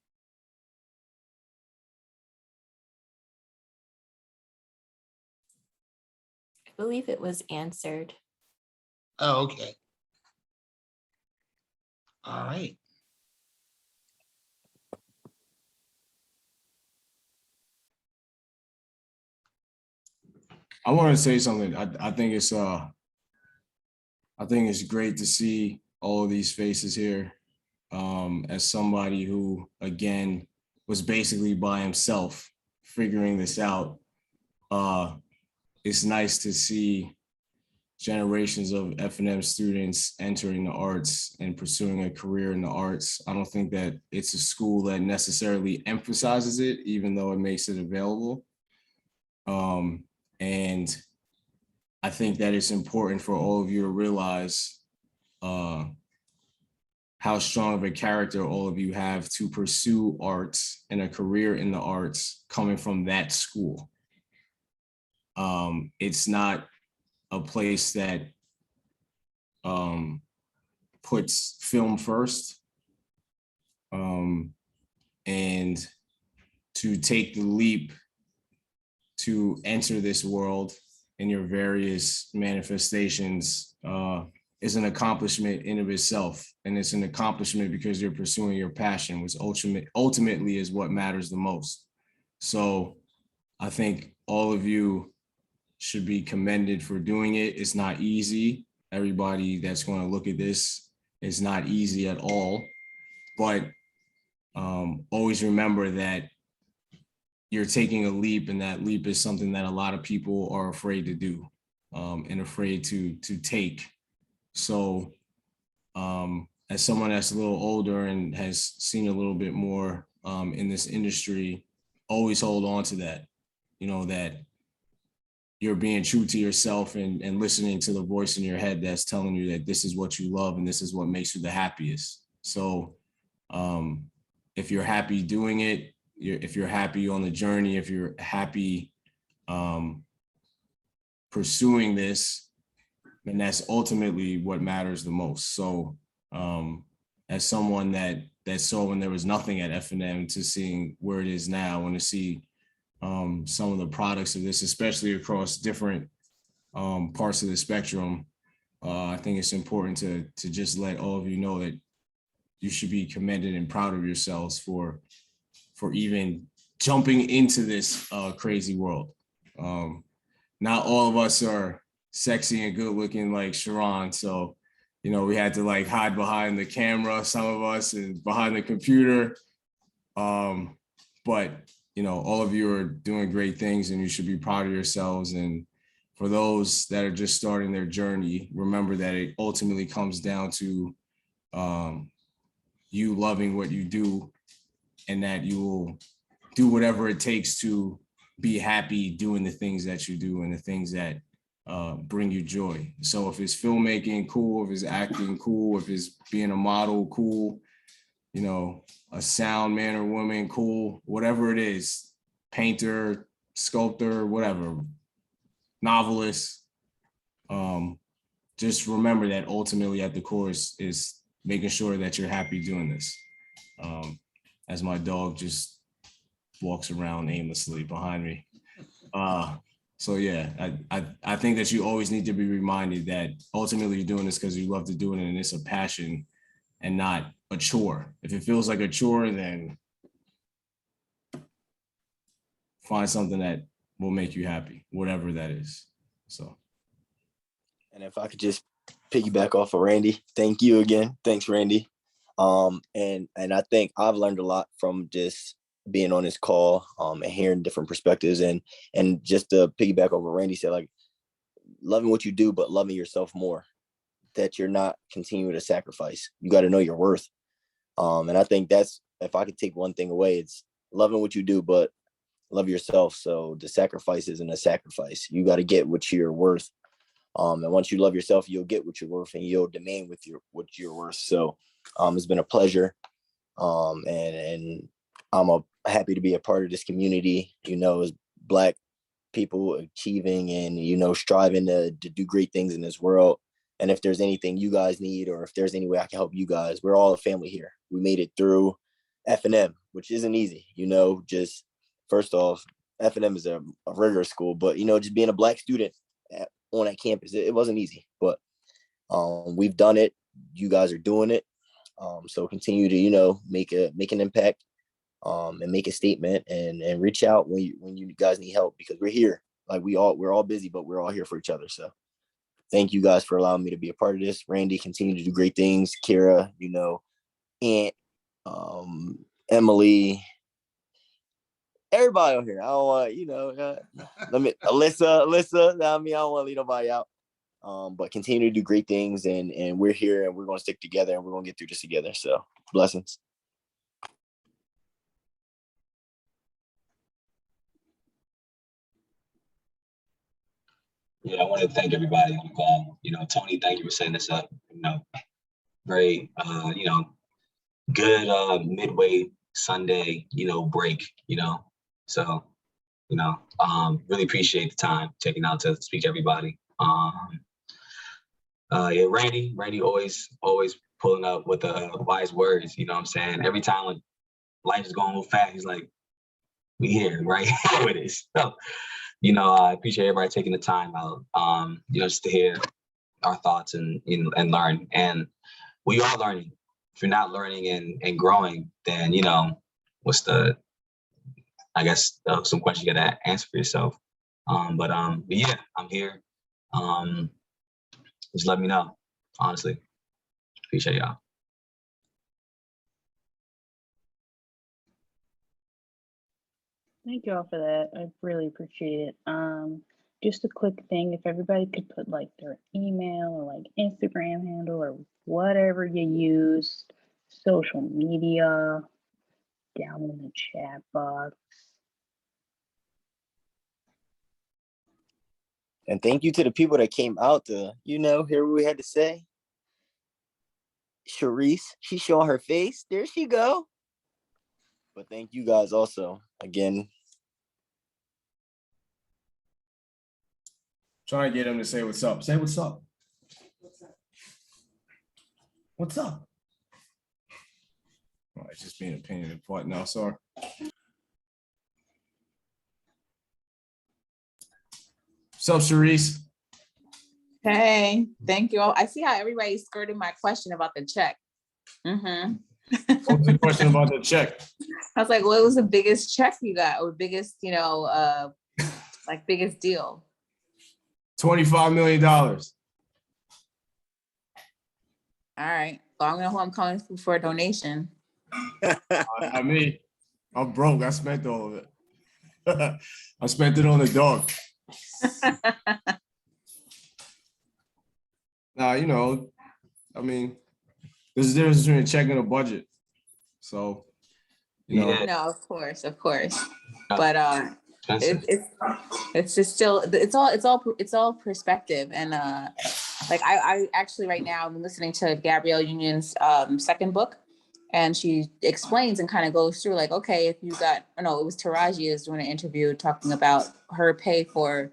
I believe it was answered. Oh, okay. All right. I want to say something. I think it's great to see all of these faces here. As somebody who, again, was basically by himself figuring this out, it's nice to see generations of F&M students entering the arts and pursuing a career in the arts. I don't think that it's a school that necessarily emphasizes it, even though it makes it available. And I think that it's important for all of you to realize how strong of a character all of you have to pursue arts and a career in the arts coming from that school. It's not a place that puts film first. And to take the leap to enter this world in your various manifestations is an accomplishment in of itself. And it's an accomplishment because you're pursuing your passion, which ultimately is what matters the most. So I think all of you should be commended for doing it. It's not easy. Everybody that's going to look at this, it's not easy at all. But always remember that you're taking a leap, and that leap is something that a lot of people are afraid to do and afraid to take. So as someone that's a little older and has seen a little bit more in this industry, always hold on to that, you know, that you're being true to yourself and listening to the voice in your head that's telling you that this is what you love and this is what makes you the happiest. So if you're happy doing it, if you're happy on the journey, if you're happy pursuing this, then that's ultimately what matters the most. So as someone that saw when there was nothing at F&M to seeing where it is now, and to see some of the products of this, especially across different parts of the spectrum, I think it's important to just let all of you know that you should be commended and proud of yourselves for even jumping into this crazy world. Not all of us are sexy and good looking like Sharron. So, you know, we had to like hide behind the camera, some of us, and behind the computer. But, you know, all of you are doing great things and you should be proud of yourselves. And for those that are just starting their journey, remember that it ultimately comes down to you loving what you do, and that you will do whatever it takes to be happy doing the things that you do and the things that bring you joy. So if it's filmmaking, cool. If it's acting, cool. If it's being a model, cool. You know, a sound man or woman, cool. Whatever it is, painter, sculptor, whatever, novelist. Just remember that ultimately at the core is making sure that you're happy doing this. As my dog just walks around aimlessly behind me. So yeah, I think that you always need to be reminded that ultimately you're doing this because you love to do it and it's a passion and not a chore. If it feels like a chore, then find something that will make you happy, whatever that is. So. And if I could just piggyback off of Randy, thank you again. Thanks, Randy. And I think I've learned a lot from just being on this call and hearing different perspectives, and just to piggyback over Randy said, like, loving what you do, but loving yourself more. that you're not continuing to sacrifice. You got to know your worth. And I think that's, if I could take one thing away, it's loving what you do, but love yourself. So the sacrifice isn't a sacrifice. You got to get what you're worth. And once you love yourself, you'll get what you're worth, and you'll demand what you're worth. So it's been a pleasure. And I'm happy to be a part of this community, as Black people achieving and, striving to do great things in this world. And if there's anything you guys need, or if there's any way I can help you guys, we're all a family here. We made it through F&M, which isn't easy, just first off, F&M is a rigorous school, but, just being a Black student on that campus, it wasn't easy, but we've done it. You guys are doing it. So continue to, make an impact and make a statement and reach out when you guys need help, because we're here. Like we're all busy, but we're all here for each other. So thank you guys for allowing me to be a part of this. Randy, continue to do great things. Kara, Aunt, Emily, everybody on here. I don't want, Alyssa, I don't want to leave nobody out. But continue to do great things, and we're here, and we're going to stick together, and we're going to get through this together. So blessings. Yeah, I want to thank everybody on the call. Tony, thank you for setting this up. Very, good midway Sunday, break, So, really appreciate the time taking out to speak to everybody. Yeah, Randy always pulling up with the wise words, you know what I'm saying? Every time like life is going a little fast, he's like, we here, right? With it. So, I appreciate everybody taking the time out, just to hear our thoughts and learn. And we are learning. If you're not learning and growing, then, what's I guess some questions you gotta answer for yourself. But yeah, I'm here. Just let me know, honestly. Appreciate y'all. Thank you all for that. I really appreciate it. Just a quick thing, if everybody could put like their email or like Instagram handle or whatever you use, social media, down in the chat box. And thank you to the people that came out to, hear what we had to say. Sharice, she's showing her face. There she go. But thank you guys also, again. Trying to get him to say what's up. Say what's up. What's up? Oh, it's just being a pain in the butt now, sorry. What's up, Sharice? Hey, thank you all. I see how everybody's skirting my question about the check. What was the question about the check? I was like, what was the biggest check you got, or biggest, like biggest deal? $25 million. All right, long enough. I'm calling for a donation. I mean, I'm broke. I spent all of it. I spent it on the dog. Nah, I mean, there's a difference between a check and a budget. So, Yeah. No, of course, but it's just still, it's all perspective. And like I actually right now I'm listening to Gabrielle Union's second book, and she explains and kind of goes through like, okay, if you got, it was Taraji is doing an interview talking about her pay for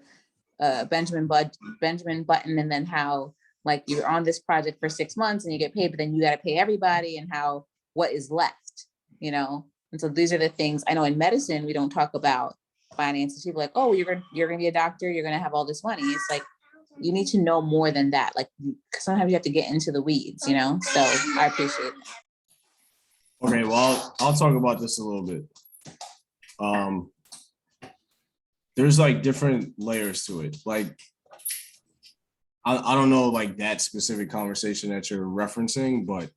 Benjamin Button, and then how like you're on this project for 6 months and you get paid, but then you got to pay everybody, and how what is left, And so these are the things I know in medicine we don't talk about finances. People are like, oh, you're gonna be a doctor, you're gonna have all this money. It's like you need to know more than that. Like sometimes you have to get into the weeds, So I appreciate it. Okay, well, I'll talk about this a little bit. There's like different layers to it. Like, I don't know like that specific conversation that you're referencing, but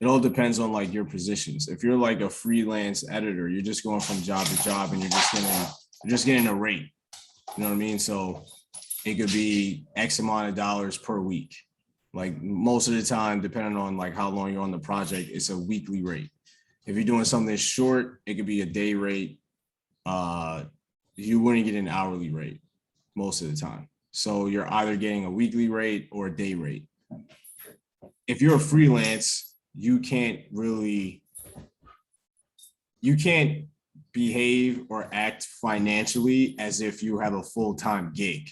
it all depends on like your positions. If you're like a freelance editor, you're just going from job to job and you're just getting a rate. You know what I mean? So it could be X amount of dollars per week. Like most of the time, depending on like how long you're on the project, it's a weekly rate. If you're doing something short, it could be a day rate. You wouldn't get an hourly rate most of the time. So you're either getting a weekly rate or a day rate. If you're a freelance, you can't behave or act financially as if you have a full-time gig.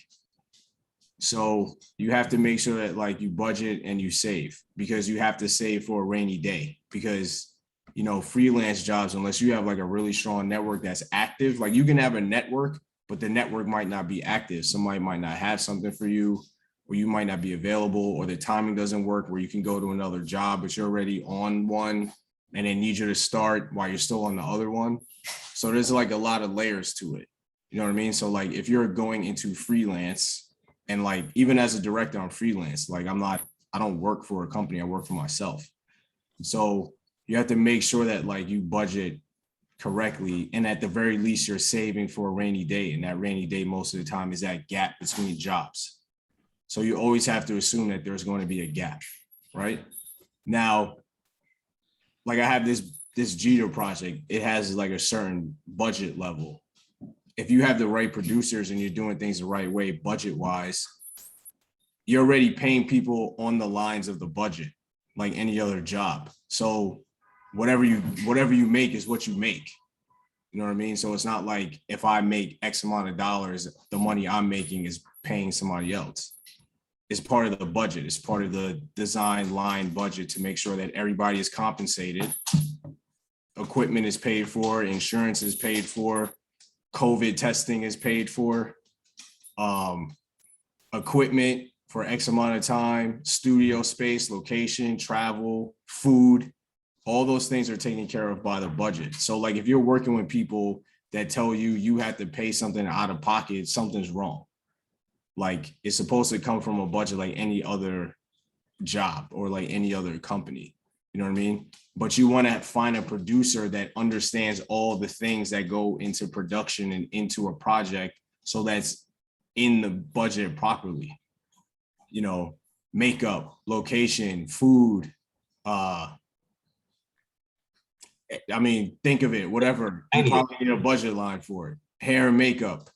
So you have to make sure that like you budget and you save, because you have to save for a rainy day, because you know, freelance jobs, unless you have like a really strong network that's active, like you can have a network, but the network might not be active. Somebody might not have something for you, or you might not be available, or the timing doesn't work where you can go to another job, but you're already on one and they need you to start while you're still on the other one. So there's like a lot of layers to it. You know what I mean? So like if you're going into freelance, and like even as a director, I'm freelance. Like I don't work for a company, I work for myself. So you have to make sure that like you budget correctly, and at the very least you're saving for a rainy day, and that rainy day most of the time is that gap between jobs. So you always have to assume that there's going to be a gap, right? Now, like I have this Jeter project, it has like a certain budget level. If you have the right producers and you're doing things the right way budget wise, you're already paying people on the lines of the budget like any other job. So whatever you make is what you make. You know what I mean? So it's not like if I make X amount of dollars, the money I'm making is paying somebody else. It's part of the budget. It's part of the design line budget to make sure that everybody is compensated. Equipment is paid for, insurance is paid for, COVID testing is paid for, equipment for X amount of time, studio space, location, travel, food, all those things are taken care of by the budget. So like if you're working with people that tell you you have to pay something out of pocket, something's wrong. Like it's supposed to come from a budget like any other job or like any other company. You know what I mean? But you want to find a producer that understands all the things that go into production and into a project, so that's in the budget properly. You know, makeup, location, food. I mean, think of it, whatever. You probably need a budget line for it. Hair and makeup,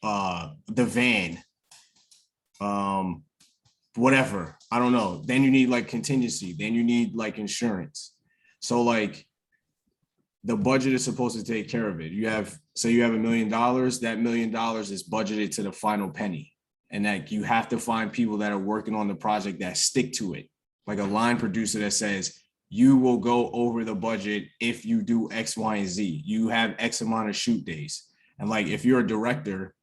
the van, whatever. I don't know. Then you need like contingency. Then you need like insurance. So like the budget is supposed to take care of it. Say you have $1 million, that $1 million is budgeted to the final penny. And that you have to find people that are working on the project that stick to it. Like a line producer that says, you will go over the budget if you do X, Y, and Z. You have X amount of shoot days. And like, if you're a director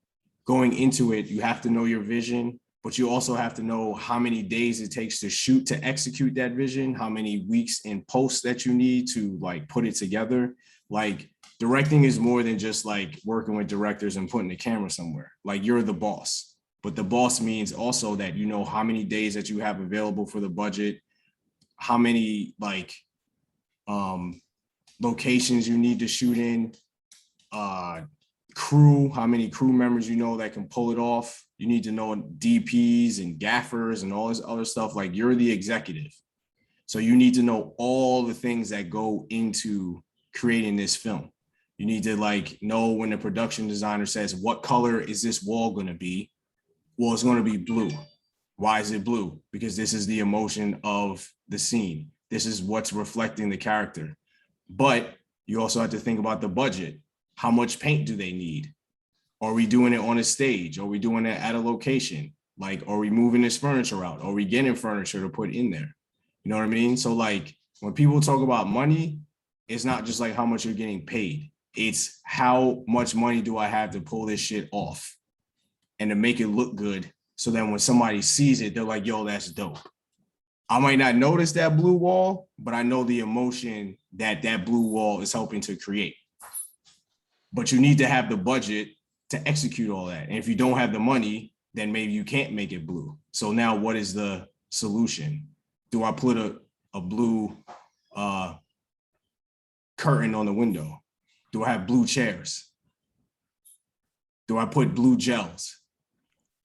going into it, you have to know your vision, but you also have to know how many days it takes to shoot to execute that vision, how many weeks in post that you need to like put it together. Like directing is more than just like working with directors and putting the camera somewhere. Like you're the boss, but the boss means also that you know how many days that you have available for the budget, how many like locations you need to shoot in, crew, how many crew members you know that can pull it off. You need to know DPs and gaffers and all this other stuff. Like you're the executive. So you need to know all the things that go into creating this film. You need to like know when the production designer says, what color is this wall going to be? Well, it's going to be blue. Why is it blue? Because this is the emotion of the scene. This is what's reflecting the character. But you also have to think about the budget. How much paint do they need? Are we doing it on a stage? Are we doing it at a location? Like, are we moving this furniture out? Are we getting furniture to put in there? You know what I mean? So like when people talk about money, it's not just like how much you're getting paid. It's how much money do I have to pull this shit off and to make it look good. So then when somebody sees it, they're like, yo, that's dope. I might not notice that blue wall, but I know the emotion that that blue wall is helping to create. But you need to have the budget to execute all that. And if you don't have the money, then maybe you can't make it blue. So now what is the solution? Do I put a blue curtain on the window? Do I have blue chairs? Do I put blue gels?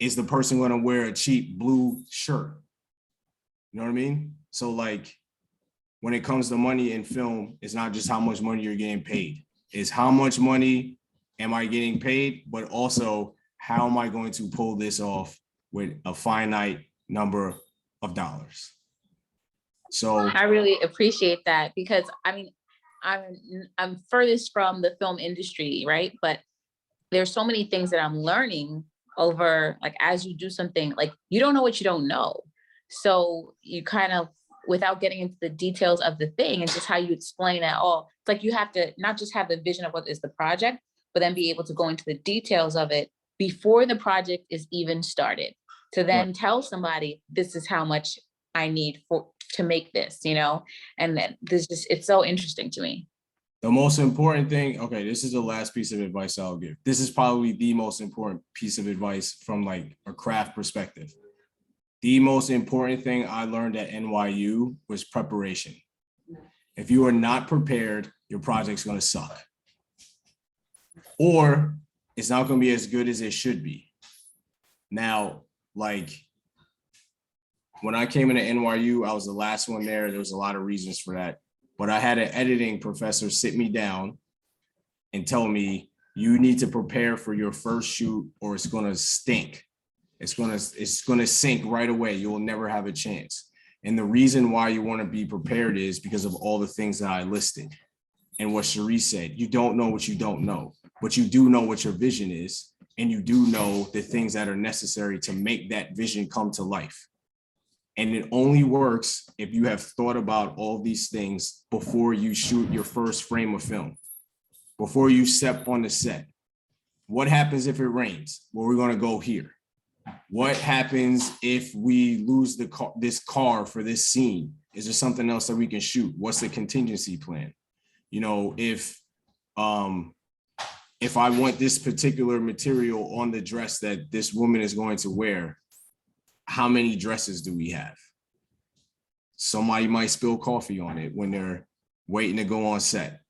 Is the person going to wear a cheap blue shirt? You know what I mean? So like when it comes to money in film, it's not just how much money you're getting paid. It's how much money am I getting paid, but also how am I going to pull this off with a finite number of dollars? So I really appreciate that, because I mean, I'm furthest from the film industry, right? But there's so many things that I'm learning over, like, as you do something, like, you don't know what you don't know. So you kind of, without getting into the details of the thing and just how you explain that all, it's like you have to not just have the vision of what is the project, but then be able to go into the details of it before the project is even started, to then tell somebody, this is how much I need to make this, you know? And then it's so interesting to me. the most important thing, okay, this is the last piece of advice I'll give. This is probably the most important piece of advice from like a craft perspective. The most important thing I learned at NYU was preparation. If you are not prepared, your project's gonna suck. Or it's not gonna be as good as it should be. Now, like, when I came into NYU, I was the last one there. There was a lot of reasons for that. But I had an editing professor sit me down and tell me, you need to prepare for your first shoot or it's gonna stink. It's gonna sink right away. You will never have a chance. And the reason why you wanna be prepared is because of all the things that I listed. And what Cherie said, you don't know what you don't know, but you do know what your vision is. And you do know the things that are necessary to make that vision come to life. And it only works if you have thought about all these things before you shoot your first frame of film, before you step on the set. What happens if it rains? Well, we're gonna go here. What happens if we lose this car for this scene? Is there something else that we can shoot? What's the contingency plan? You know, if I want this particular material on the dress that this woman is going to wear, how many dresses do we have? Somebody might spill coffee on it when they're waiting to go on set.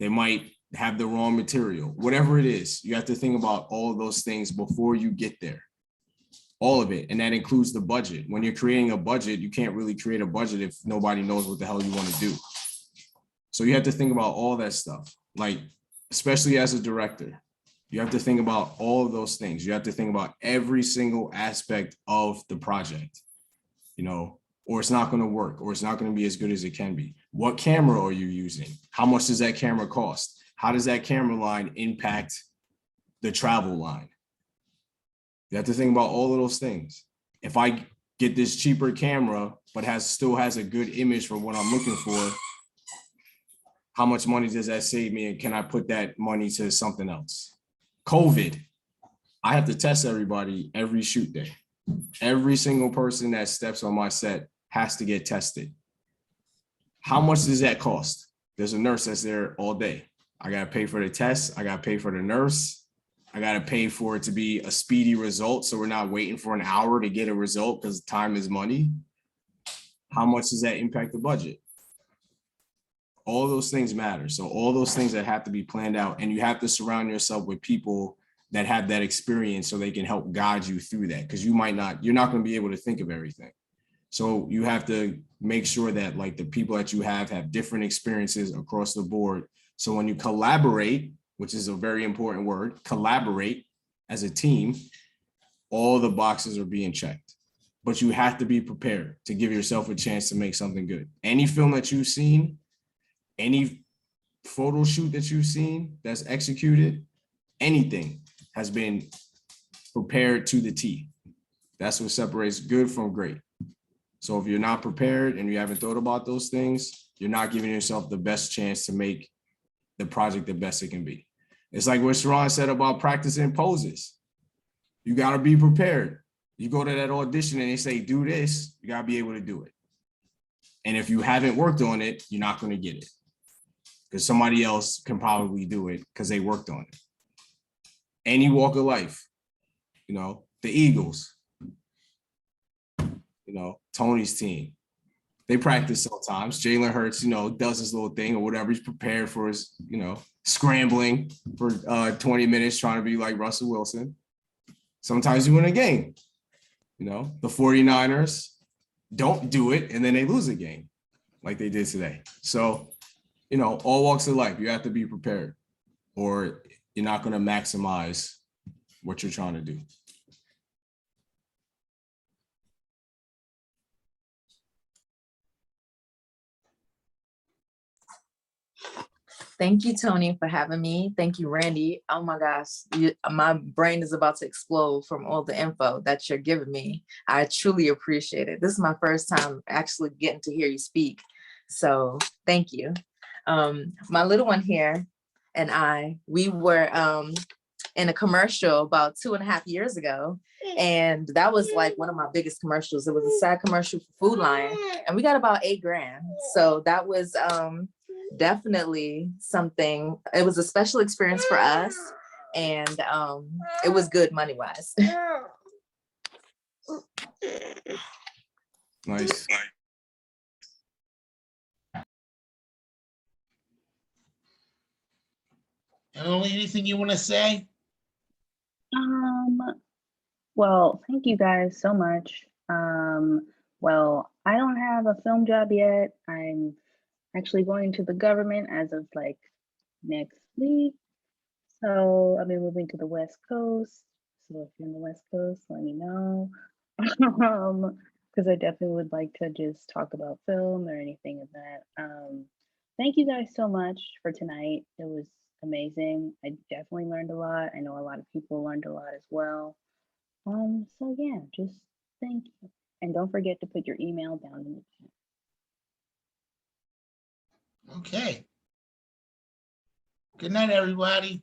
They might have the wrong material. Whatever it is, you have to think about all of those things before you get there. All of it, and that includes the budget. When you're creating a budget, you can't really create a budget if nobody knows what the hell you want to do. So you have to think about all that stuff, like, especially as a director. You have to think about all of those things. You have to think about every single aspect of the project, you know, or it's not going to work, or it's not going to be as good as it can be. What camera are you using? How much does that camera cost? How does that camera line impact the travel line? You have to think about all of those things. If I get this cheaper camera, but still has a good image for what I'm looking for, how much money does that save me? And can I put that money to something else? COVID, I have to test everybody every shoot day. Every single person that steps on my set has to get tested. How much does that cost? There's a nurse that's there all day. I gotta pay for the test. I gotta pay for the nurse. I gotta pay for it to be a speedy result, so we're not waiting for an hour to get a result because time is money. How much does that impact the budget? All those things matter. So all those things that have to be planned out, and you have to surround yourself with people that have that experience so they can help guide you through that, because you're not going to be able to think of everything. So you have to make sure that like the people that you have different experiences across the board. So when you collaborate, which is a very important word, collaborate as a team, all the boxes are being checked. But you have to be prepared to give yourself a chance to make something good. Any film that you've seen, any photo shoot that you've seen that's executed, anything has been prepared to the T. That's what separates good from great. So if you're not prepared and you haven't thought about those things, you're not giving yourself the best chance to make the project the best it can be. It's like what Sharron said about practicing poses. You got to be prepared. You go to that audition and they say, do this, you got to be able to do it. And if you haven't worked on it, you're not going to get it, because somebody else can probably do it because they worked on it. Any walk of life, you know, the Eagles, you know, Tony's team, they practice sometimes. Jalen Hurts, you know, does his little thing or whatever. He's prepared for his, you know, scrambling for 20 minutes trying to be like Russell Wilson. Sometimes you win a game, you know, the 49ers, don't do it and then they lose a game like they did today. So, you know, all walks of life, you have to be prepared or you're not going to maximize what you're trying to do. Thank you, Tony, for having me. Thank you, Randy. Oh my gosh, my brain is about to explode from all the info that you're giving me. I truly appreciate it. This is my first time actually getting to hear you speak. So thank you. My little one here and we were in a commercial about 2.5 years ago. And that was like one of my biggest commercials. It was a sad commercial for Food Lion and we got about $8 grand. So that was definitely something. It was a special experience for us and it was good money wise. Nice. Emily, anything you want to say? Well, thank you guys so much. Well, I don't have a film job yet. I'm actually going to the government as of like next week. So I'll be moving to the West Coast. So if you're in the West Coast, let me know. Because I definitely would like to just talk about film or anything of that. Thank you guys so much for tonight. It was amazing. I definitely learned a lot. I know a lot of people learned a lot as well. So yeah, just thank you. And don't forget to put your email down in the chat. Okay. Good night, everybody.